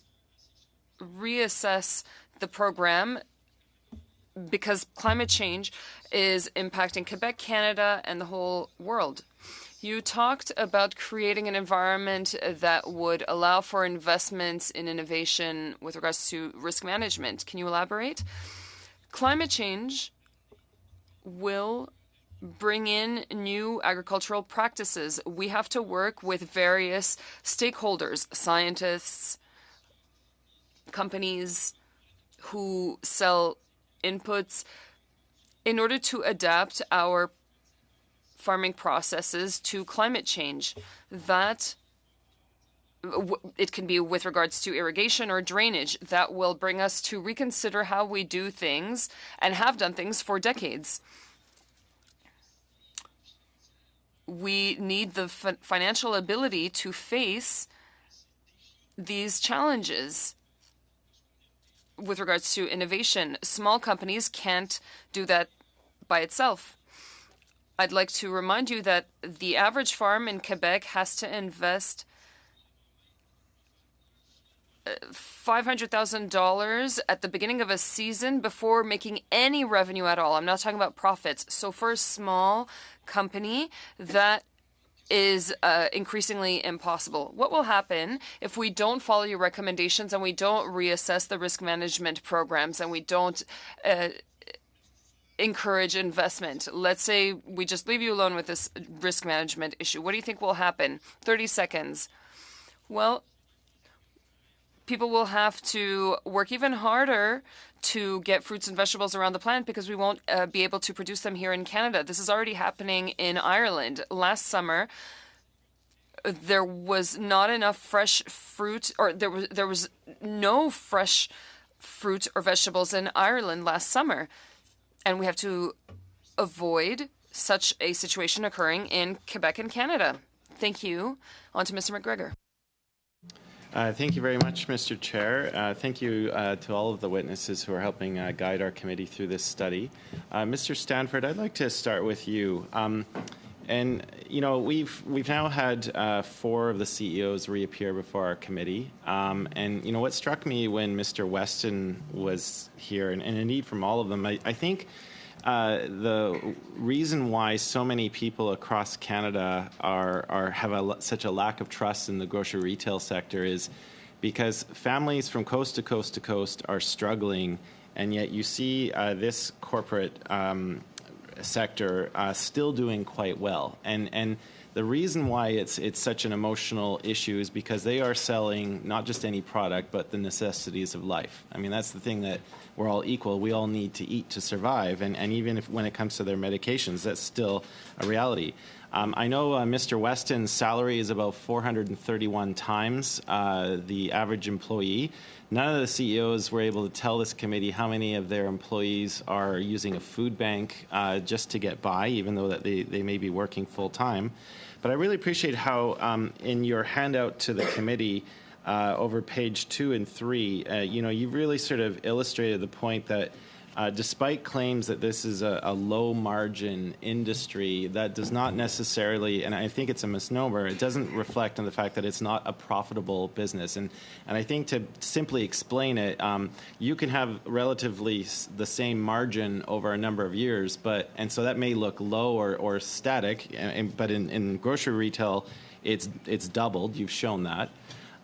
reassess the program because climate change is impacting Quebec, Canada, and the whole world. You talked about creating an environment that would allow for investments in innovation with regards to risk management. Can you elaborate? Climate change will bring in new agricultural practices. We have to work with various stakeholders, scientists, companies who sell inputs in order to adapt our farming processes to climate change. That it can be with regards to irrigation or drainage. That will bring us to reconsider how we do things and have done things for decades. We need the financial ability to face these challenges. With regards to innovation, small companies can't do that by itself. I'd like to remind you that the average farm in Quebec has to invest $500,000 at the beginning of a season before making any revenue at all. I'm not talking about profits. So for a small company, that is increasingly impossible. What will happen if we don't follow your recommendations and we don't reassess the risk management programs and we don't encourage investment? Let's say we just leave you alone with this risk management issue. What do you think will happen? 30 seconds. Well, people will have to work even harder to get fruits and vegetables around the plant because we won't be able to produce them here in Canada. This is already happening in Ireland. Last summer, there was not enough fresh fruit, or there was no fresh fruit or vegetables in Ireland last summer. And we have to avoid such a situation occurring in Quebec and Canada. Thank you. On to Mr. McGregor. Thank you very much, Mr. Chair. Thank you to all of the witnesses who are helping guide our committee through this study. Mr. Stanford, I'd like to start with you. And you know, we've now had 4 of the CEOs reappear before our committee. And you know, what struck me when Mr. Weston was here, and indeed from all of them, I think the reason why so many people across Canada have such a lack of trust in the grocery retail sector is because families from coast to coast to coast are struggling, and yet you see this corporate sector still doing quite well. And the reason why it's such an emotional issue is because they are selling not just any product, but the necessities of life. I mean, that's the thing, that we're all equal. We all need to eat to survive. And even if when it comes to their medications, that's still a reality. I know Mr. Weston's salary is about 431 times the average employee. None of the CEOs were able to tell this committee how many of their employees are using a food bank just to get by, even though that they may be working full time. But I really appreciate how in your handout to the committee, over page 2 and 3, you've really sort of illustrated the point that despite claims that this is a low-margin industry, that does not necessarily, and I think it's a misnomer, it doesn't reflect on the fact that it's not a profitable business. And I think to simply explain it, you can have relatively the same margin over a number of years, and so that may look low or static, but in grocery retail, it's doubled. You've shown that.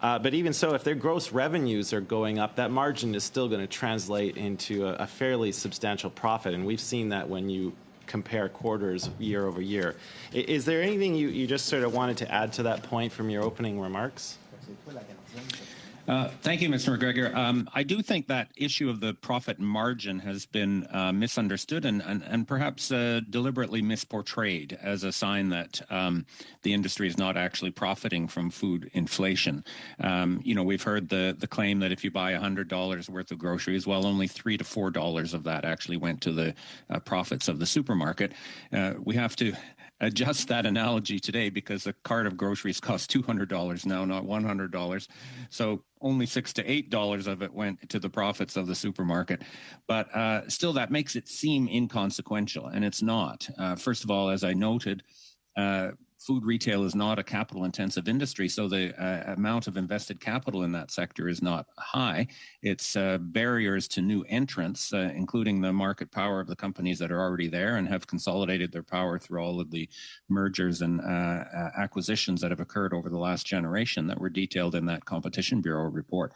But even so, if their gross revenues are going up, that margin is still going to translate into a fairly substantial profit. And we've seen that when you compare quarters year over year. Is there anything you just sort of wanted to add to that point from your opening remarks? Thank you, Mr. McGregor. I do think that issue of the profit margin has been misunderstood and perhaps deliberately misportrayed as a sign that the industry is not actually profiting from food inflation. We've heard the claim that if you buy $100 worth of groceries, well, only $3 to $4 of that actually went to the profits of the supermarket. We have to adjust that analogy today because a cart of groceries costs $200 now, not $100. So only $6 to $8 of it went to the profits of the supermarket. But still, that makes it seem inconsequential, and it's not. First of all, as I noted, food retail is not a capital-intensive industry, so the amount of invested capital in that sector is not high. It's barriers to new entrants, including the market power of the companies that are already there and have consolidated their power through all of the mergers and acquisitions that have occurred over the last generation that were detailed in that Competition Bureau report.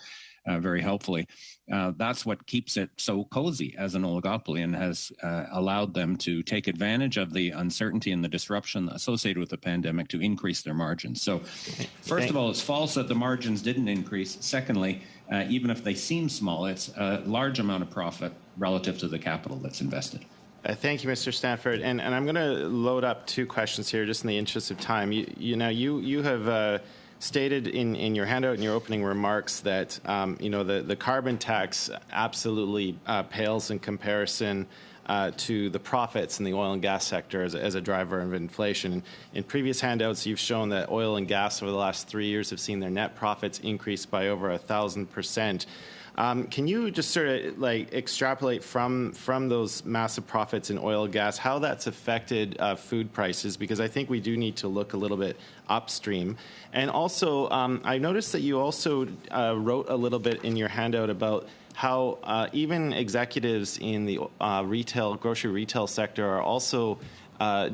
Very helpfully. That's what keeps it so cozy as an oligopoly and has allowed them to take advantage of the uncertainty and the disruption associated with the pandemic to increase their margins. So first of all, it's false that the margins didn't increase. Secondly, even if they seem small, it's a large amount of profit relative to the capital that's invested. Thank you, Mr. Stanford. And I'm going to load up 2 questions here just in the interest of time. You have stated in your handout in your opening remarks that the carbon tax absolutely pales in comparison to the profits in the oil and gas sector as a driver of inflation. In previous handouts, you've shown that oil and gas over the last 3 years have seen their net profits increase by over 1,000%. Can you just sort of extrapolate from those massive profits in oil and gas, how that's affected food prices? Because I think we do need to look a little bit upstream. And also, I noticed that you also wrote a little bit in your handout about how even executives in the grocery retail sector are also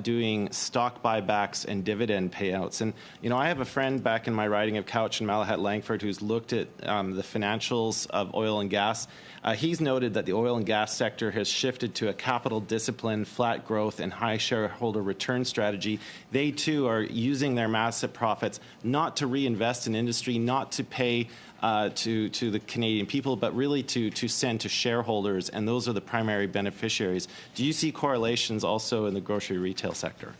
doing stock buybacks and dividend payouts. And, I have a friend back in my riding of Couch in Malahat Langford who's looked at the financials of oil and gas. He's noted that the oil and gas sector has shifted to a capital discipline, flat growth, and high shareholder return strategy. They, too, are using their massive profits not to reinvest in industry, not to pay to the Canadian people, but really to send to shareholders, and those are the primary beneficiaries. Do you see correlations also in the grocery retail sector?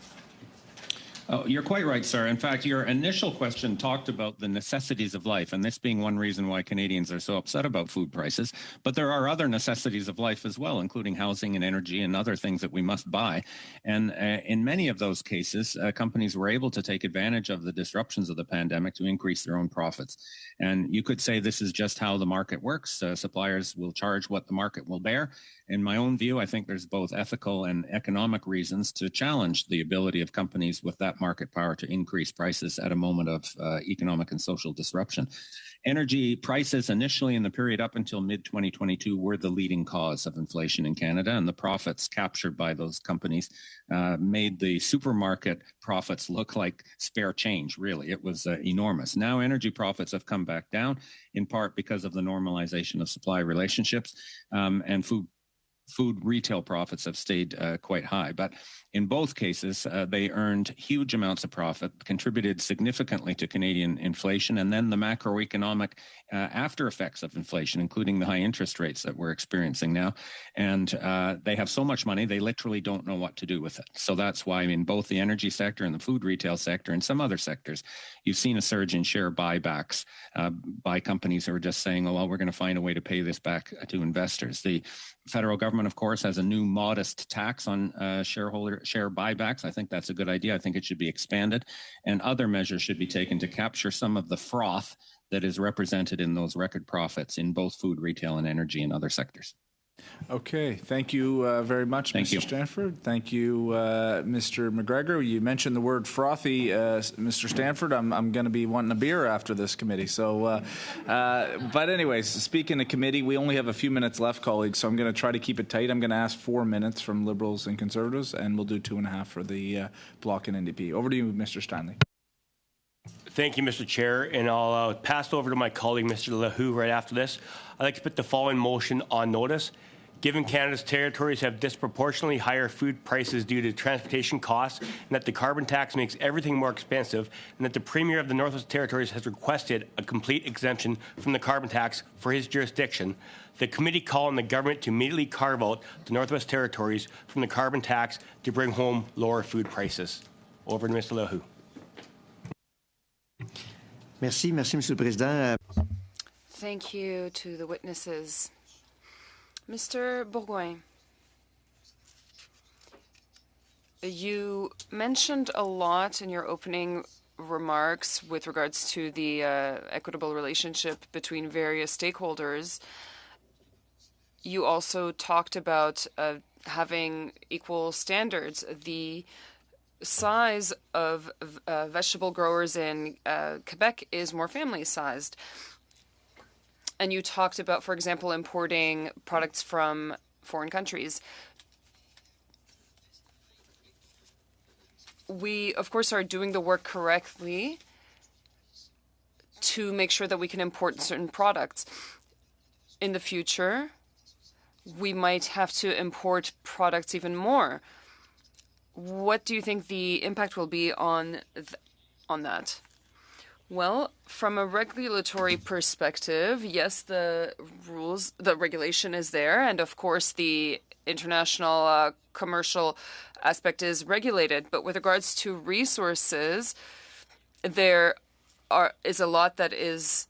Oh, you're quite right, sir. In fact, your initial question talked about the necessities of life, and this being one reason why Canadians are so upset about food prices. But there are other necessities of life as well, including housing and energy and other things that we must buy. And in many of those cases, companies were able to take advantage of the disruptions of the pandemic to increase their own profits. And you could say this is just how the market works. Suppliers will charge what the market will bear. In my own view, I think there's both ethical and economic reasons to challenge the ability of companies with that market power to increase prices at a moment of economic and social disruption. Energy prices initially in the period up until mid-2022 were the leading cause of inflation in Canada, and the profits captured by those companies made the supermarket profits look like spare change, really. It was enormous. Now energy profits have come back down, in part because of the normalization of supply relationships, and food retail profits have stayed quite high. But in both cases, they earned huge amounts of profit, contributed significantly to Canadian inflation, and then the macroeconomic after effects of inflation, including the high interest rates that we're experiencing now. And they have so much money, they literally don't know what to do with it. So that's why in both the energy sector and the food retail sector and some other sectors, you've seen a surge in share buybacks by companies who are just saying, oh, well, we're going to find a way to pay this back to investors. The federal government, of course, has a new modest tax on shareholder share buybacks. I think that's a good idea. I think it should be expanded, and other measures should be taken to capture some of the froth that is represented in those record profits in both food, retail, and energy and other sectors. Okay, thank you very much, Mr. Stanford. Thank you, Mr. McGregor. You mentioned the word frothy, Mr. Stanford. I'm going to be wanting a beer after this committee. So, but anyways, speaking of committee, we only have a few minutes left, colleagues. So I'm going to try to keep it tight. I'm going to ask 4 minutes from Liberals and Conservatives, and we'll do 2.5 for the Bloc and NDP. Over to you, Mr. Stanley. Thank you, Mr. Chair, and I'll pass over to my colleague, Mr. LaHoo, right after this. I'd like to put the following motion on notice. Given Canada's territories have disproportionately higher food prices due to transportation costs, and that the carbon tax makes everything more expensive, and that the Premier of the Northwest Territories has requested a complete exemption from the carbon tax for his jurisdiction, the committee call on the government to immediately carve out the Northwest Territories from the carbon tax to bring home lower food prices. Over to Mr. LaHoo. Merci, Monsieur le Président. Thank you to the witnesses. Mr. Bourgoin, you mentioned a lot in your opening remarks with regards to the equitable relationship between various stakeholders. You also talked about having equal standards. The size of vegetable growers in Quebec is more family-sized. And you talked about, for example, importing products from foreign countries. We, of course, are doing the work correctly to make sure that we can import certain products. In the future, we might have to import products even more. What do you think the impact will be on that? Well, from a regulatory perspective, yes, the regulation is there, and of course the international commercial aspect is regulated. But with regards to resources, there is a lot that is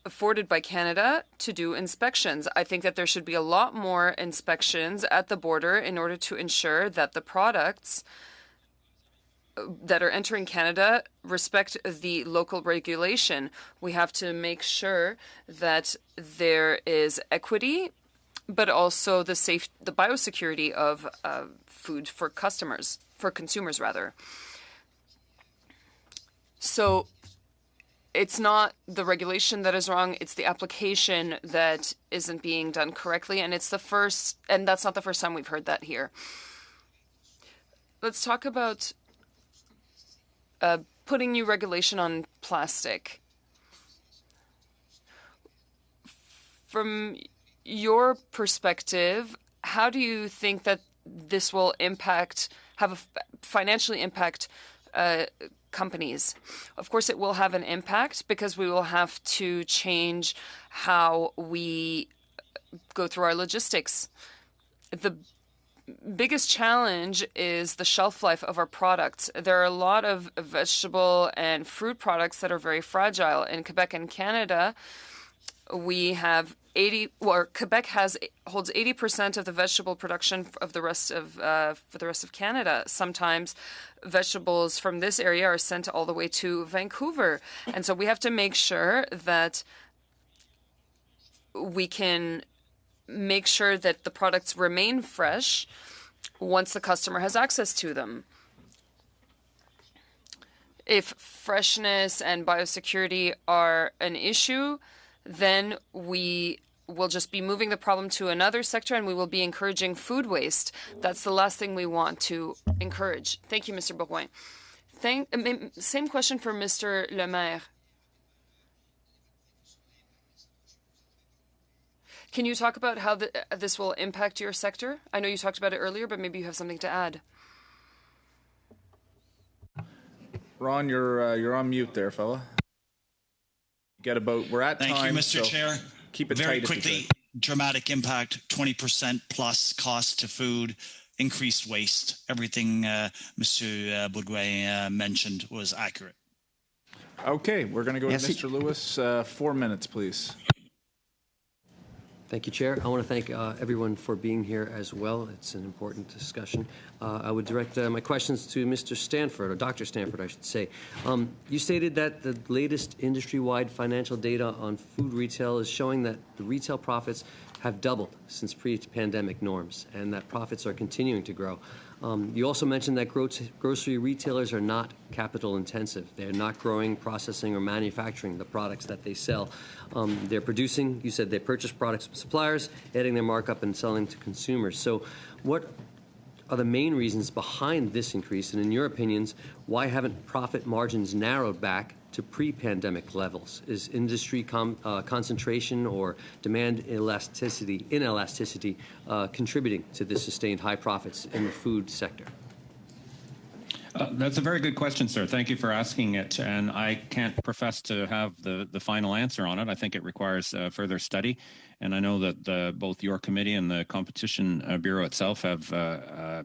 afforded by Canada to do inspections. I think that there should be a lot more inspections at the border in order to ensure that the products that are entering Canada respect the local regulation. We have to make sure that there is equity, but also the biosecurity of food for consumers rather. So it's not the regulation that is wrong, it's the application that isn't being done correctly, and that's not the first time we've heard that here. Let's talk about putting new regulation on plastic. From your perspective, how do you think that this will financially impact companies? Of course, it will have an impact because we will have to change how we go through our logistics. The biggest challenge is the shelf life of our products. There are a lot of vegetable and fruit products that are very fragile. In Quebec and Canada, Quebec holds 80% of the vegetable production of the rest of for the rest of Canada. Sometimes vegetables from this area are sent all the way to Vancouver, and so we have to make sure that we can make sure that the products remain fresh once the customer has access to them. If freshness and biosecurity are an issue, then we will just be moving the problem to another sector and we will be encouraging food waste. That's the last thing we want to encourage. Thank you, Mr. Bourgoin. Same question for Mr. Lemaire. Can you talk about how this will impact your sector? I know you talked about it earlier, but maybe you have something to add. Ron, you're on mute there, fella. We're at time. Thank you, Mr. So Chair. Keep it very tight. Quickly, dramatic impact, 20% plus cost to food, increased waste. Everything Mr. Bourgoin mentioned was accurate. Okay, we're going to go to Mr. Lewis. 4 minutes, please. Thank you, Chair. I want to thank everyone for being here as well. It's an important discussion. I would direct my questions to Mr. Stanford, or Dr. Stanford, I should say. You stated that the latest industry-wide financial data on food retail is showing that the retail profits have doubled since pre-pandemic norms, and that profits are continuing to grow. You also mentioned that grocery retailers are not capital intensive. They're not growing, processing, or manufacturing the products that they sell. They're producing, you said they purchase products from suppliers, adding their markup and selling to consumers. So what are the main reasons behind this increase? And in your opinions, why haven't profit margins narrowed back to pre-pandemic levels? Is industry concentration or demand inelasticity contributing to the sustained high profits in the food sector? That's a very good question, sir. Thank you for asking it. And I can't profess to have the final answer on it. I think it requires further study. And I know that both your committee and the Competition Bureau itself have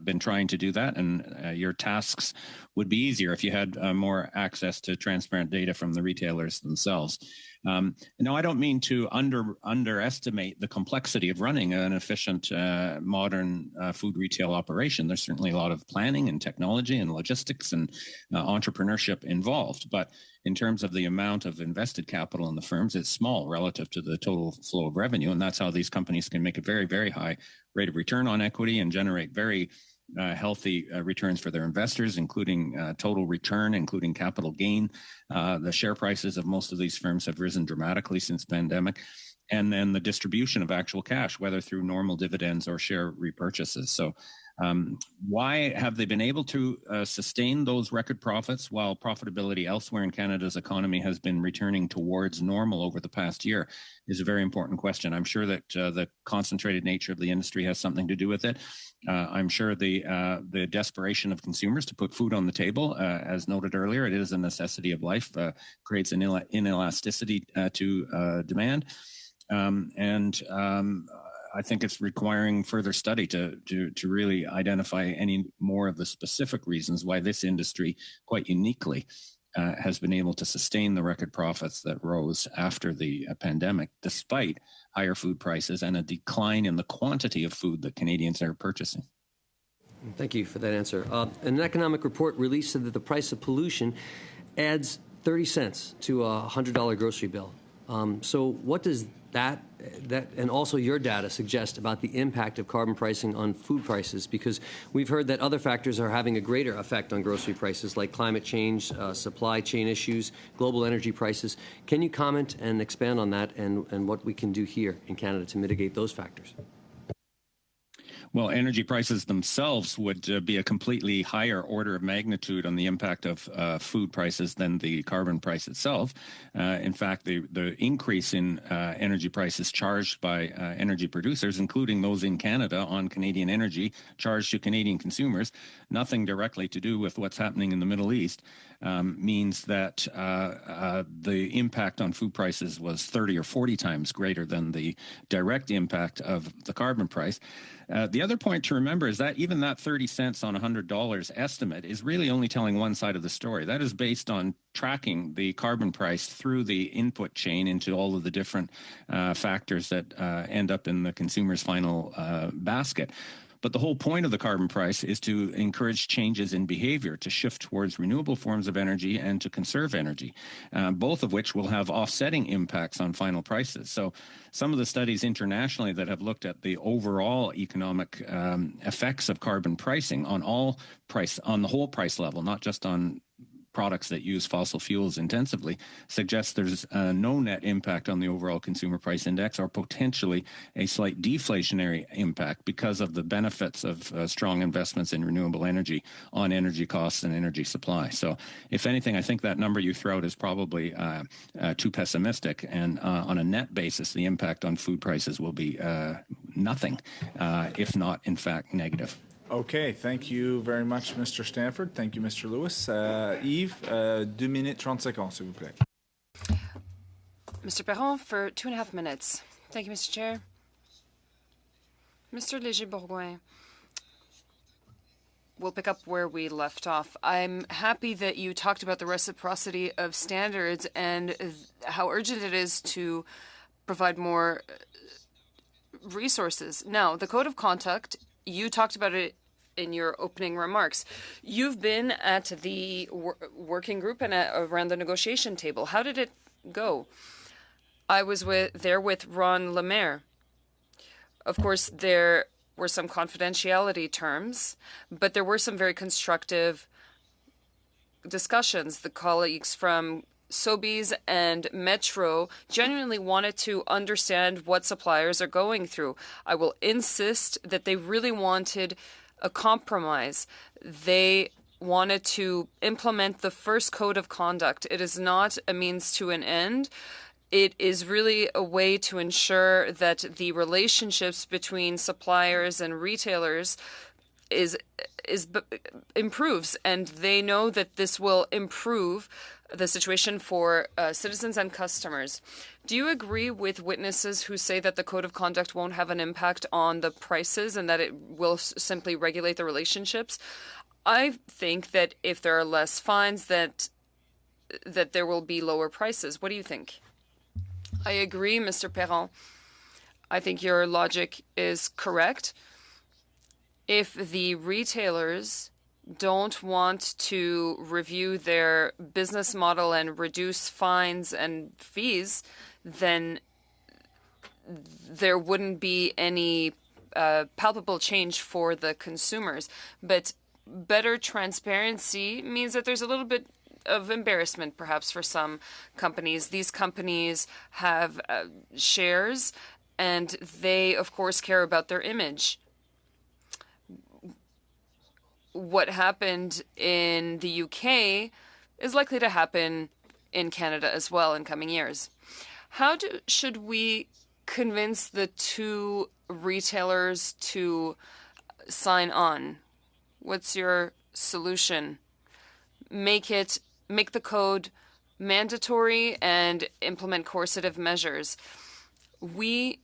been trying to do that. And your tasks would be easier if you had more access to transparent data from the retailers themselves. No, I don't mean to underestimate the complexity of running an efficient, modern food retail operation. There's certainly a lot of planning and technology and logistics and entrepreneurship involved. But in terms of the amount of invested capital in the firms, it's small relative to the total flow of revenue. And that's how these companies can make a very, very high rate of return on equity and generate very healthy returns for their investors, including total return, including capital gain. The share prices of most of these firms have risen dramatically since pandemic. And then the distribution of actual cash, whether through normal dividends or share repurchases. So why have they been able to sustain those record profits while profitability elsewhere in Canada's economy has been returning towards normal over the past year is a very important question. I'm sure that the concentrated nature of the industry has something to do with it. I'm sure the desperation of consumers to put food on the table, as noted earlier, it is a necessity of life, creates an inelasticity to demand. I think it's requiring further study to really identify any more of the specific reasons why this industry, quite uniquely, has been able to sustain the record profits that rose after the pandemic, despite higher food prices and a decline in the quantity of food that Canadians are purchasing. Thank you for that answer. An economic report released said that the price of pollution adds 30 cents to a $100 grocery bill. So what does that and also your data suggest about the impact of carbon pricing on food prices? Because we've heard that other factors are having a greater effect on grocery prices, like climate change, supply chain issues, global energy prices. Can you comment and expand on that and what we can do here in Canada to mitigate those factors? Well, energy prices themselves would be a completely higher order of magnitude on the impact of food prices than the carbon price itself. In fact, the increase in energy prices charged by energy producers, including those in Canada on Canadian energy, charged to Canadian consumers, nothing directly to do with what's happening in the Middle East, means that the impact on food prices was 30 or 40 times greater than the direct impact of the carbon price. The other point to remember is that even that 30 cents on $100 estimate is really only telling one side of the story. That is based on tracking the carbon price through the input chain into all of the different factors that end up in the consumer's final basket. But the whole point of the carbon price is to encourage changes in behavior, to shift towards renewable forms of energy and to conserve energy, both of which will have offsetting impacts on final prices. So some of the studies internationally that have looked at the overall economic effects of carbon pricing on the whole price level, not just on products that use fossil fuels intensively, suggests there's no net impact on the overall consumer price index or potentially a slight deflationary impact because of the benefits of strong investments in renewable energy on energy costs and energy supply. So if anything, I think that number you throw out is probably too pessimistic. And on a net basis, the impact on food prices will be nothing, if not, in fact, negative. Okay, thank you very much, Mr. Stanford. Thank you, Mr. Lewis. Yves, 2 minutes 30 secondes, s'il vous plaît. Mr. Perron, for 2.5 minutes. Thank you, Mr. Chair. Mr. Léger-Bourgouin, we'll pick up where we left off. I'm happy that you talked about the reciprocity of standards and how urgent it is to provide more resources. Now, the code of conduct, you talked about it in your opening remarks. You've been at the working group and around the negotiation table. How did it go? I was there with Ron Lemaire. Of course, there were some confidentiality terms, but there were some very constructive discussions. The colleagues from Sobeys and Metro genuinely wanted to understand what suppliers are going through. I will insist that they really wanted a compromise. They wanted to implement the first code of conduct. It is not a means to an end. It is really a way to ensure that the relationships between suppliers and retailers improves, and they know that this will improve the situation for citizens and customers. Do you agree with witnesses who say that the code of conduct won't have an impact on the prices and that it will simply regulate the relationships? I think that if there are less fines, that there will be lower prices. What do you think? I agree, Mr. Perron. I think your logic is correct. If the retailers don't want to review their business model and reduce fines and fees, then there wouldn't be any palpable change for the consumers. But better transparency means that there's a little bit of embarrassment, perhaps, for some companies. These companies have shares, and they, of course, care about their image. What happened in the UK is likely to happen in Canada as well in coming years. How should we convince the two retailers to sign on? What's your solution? Make the code mandatory and implement coercive measures. We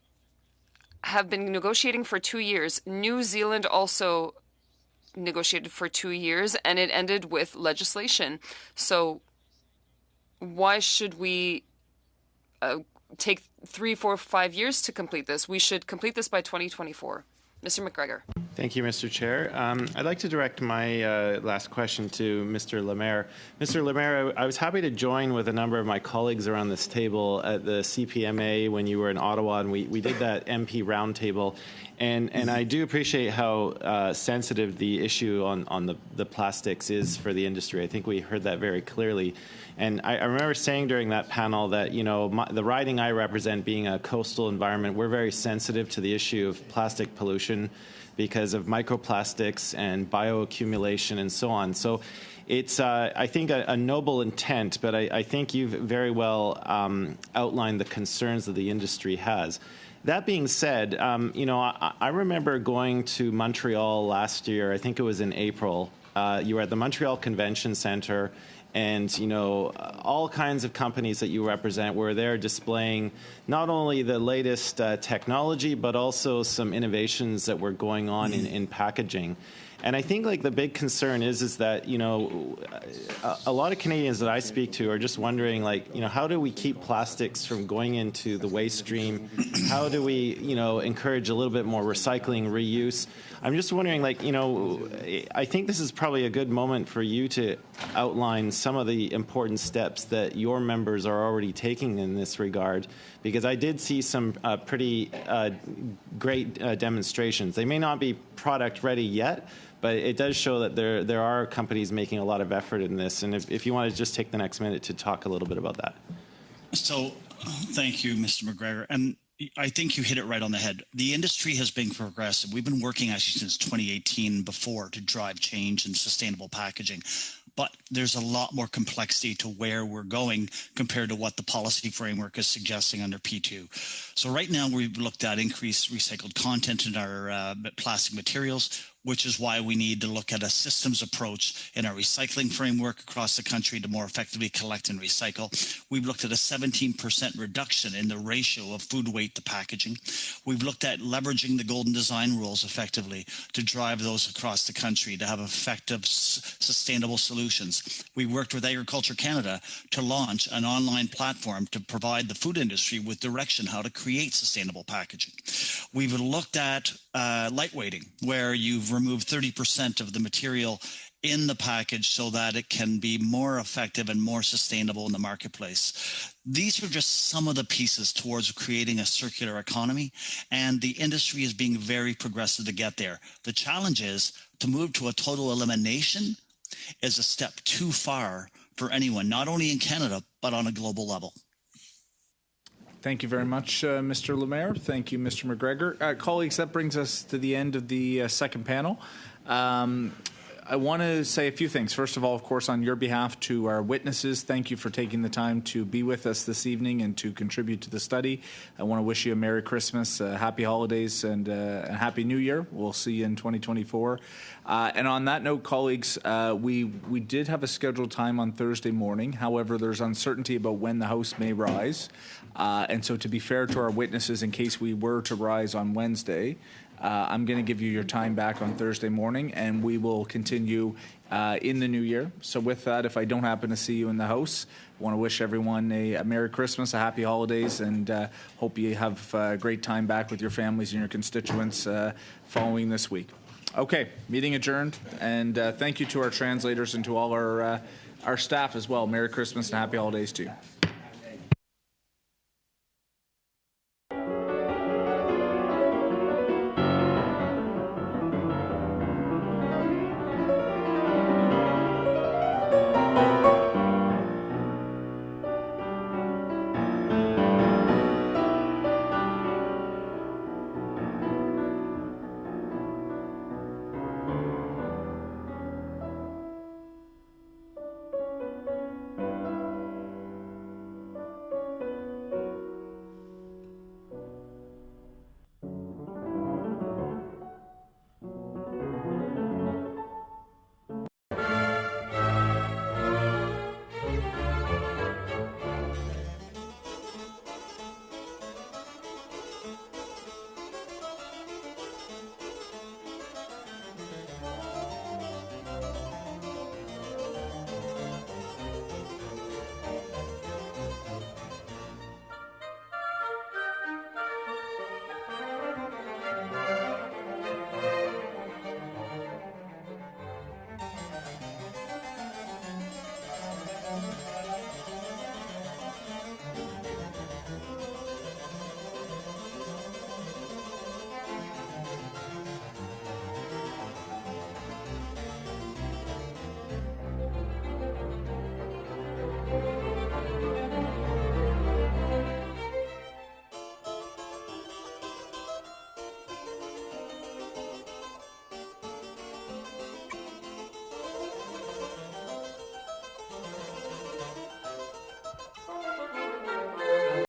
have been negotiating for 2 years. New Zealand also negotiated for 2 years, and it ended with legislation. So why should we take 3, 4, 5 years to complete this? We should complete this by 2024. Mr. McGregor. Thank you, Mr. Chair. I'd like to direct my last question to Mr. Lemaire. Mr. Lemaire, I was happy to join with a number of my colleagues around this table at the CPMA when you were in Ottawa, and we did that MP roundtable. And I do appreciate how sensitive the issue on the plastics is for the industry. I think we heard that very clearly. And I remember saying during that panel that, you know, the riding I represent, being a coastal environment, we're very sensitive to the issue of plastic pollution because of microplastics and bioaccumulation and so on. So it's, I think, a noble intent, but I think you've very well outlined the concerns that the industry has. That being said, you know, I remember going to Montreal last year. I think it was in April. You were at the Montreal Convention Centre, and, you know, all kinds of companies that you represent were there displaying not only the latest technology, but also some innovations that were going on in packaging. And I think, like, the big concern is that, you know, a lot of Canadians that I speak to are just wondering, like, you know, how do we keep plastics from going into the waste stream? How do we, you know, encourage a little bit more recycling, reuse? I'm just wondering, like, you know, I think this is probably a good moment for you to outline some of the important steps that your members are already taking in this regard, because I did see some pretty great demonstrations. They may not be product ready yet, but it does show that there are companies making a lot of effort in this. And if you want to just take the next minute to talk a little bit about that. So thank you, Mr. McGregor. And I think you hit it right on the head. The industry has been progressive. We've been working actually since 2018 before to drive change in sustainable packaging. But there's a lot more complexity to where we're going compared to what the policy framework is suggesting under P2. So right now we've looked at increased recycled content in our plastic materials. which is why we need to look at a systems approach in our recycling framework across the country to more effectively collect and recycle. We've looked at a 17% reduction in the ratio of food weight to packaging. We've looked at leveraging the golden design rules effectively to drive those across the country to have effective, sustainable solutions. We worked with Agriculture Canada to launch an online platform to provide the food industry with direction how to create sustainable packaging. We've looked at lightweighting, where you've removed 30% of the material in the package so that it can be more effective and more sustainable in the marketplace. These are just some of the pieces towards creating a circular economy, and the industry is being very progressive to get there. The challenge is to move to a total elimination is a step too far for anyone, not only in Canada, but on a global level. Thank you very much, Mr. Lemaire. Thank you, Mr. McGregor. Colleagues, that brings us to the end of the second panel. I want to say a few things. First of all, of course, on your behalf to our witnesses, thank you for taking the time to be with us this evening and to contribute to the study. I want to wish you a Merry Christmas, Happy Holidays, and a Happy New Year. We'll see you in 2024. And on that note, colleagues, we did have a scheduled time on Thursday morning. However, there's uncertainty about when the House may rise. And so to be fair to our witnesses, in case we were to rise on Wednesday, I'm going to give you your time back on Thursday morning, and we will continue in the new year. So with that, if I don't happen to see you in the House, I want to wish everyone a Merry Christmas, a Happy Holidays, and hope you have a great time back with your families and your constituents following this week. Okay, meeting adjourned, and thank you to our translators and to all our staff as well. Merry Christmas and Happy Holidays to you.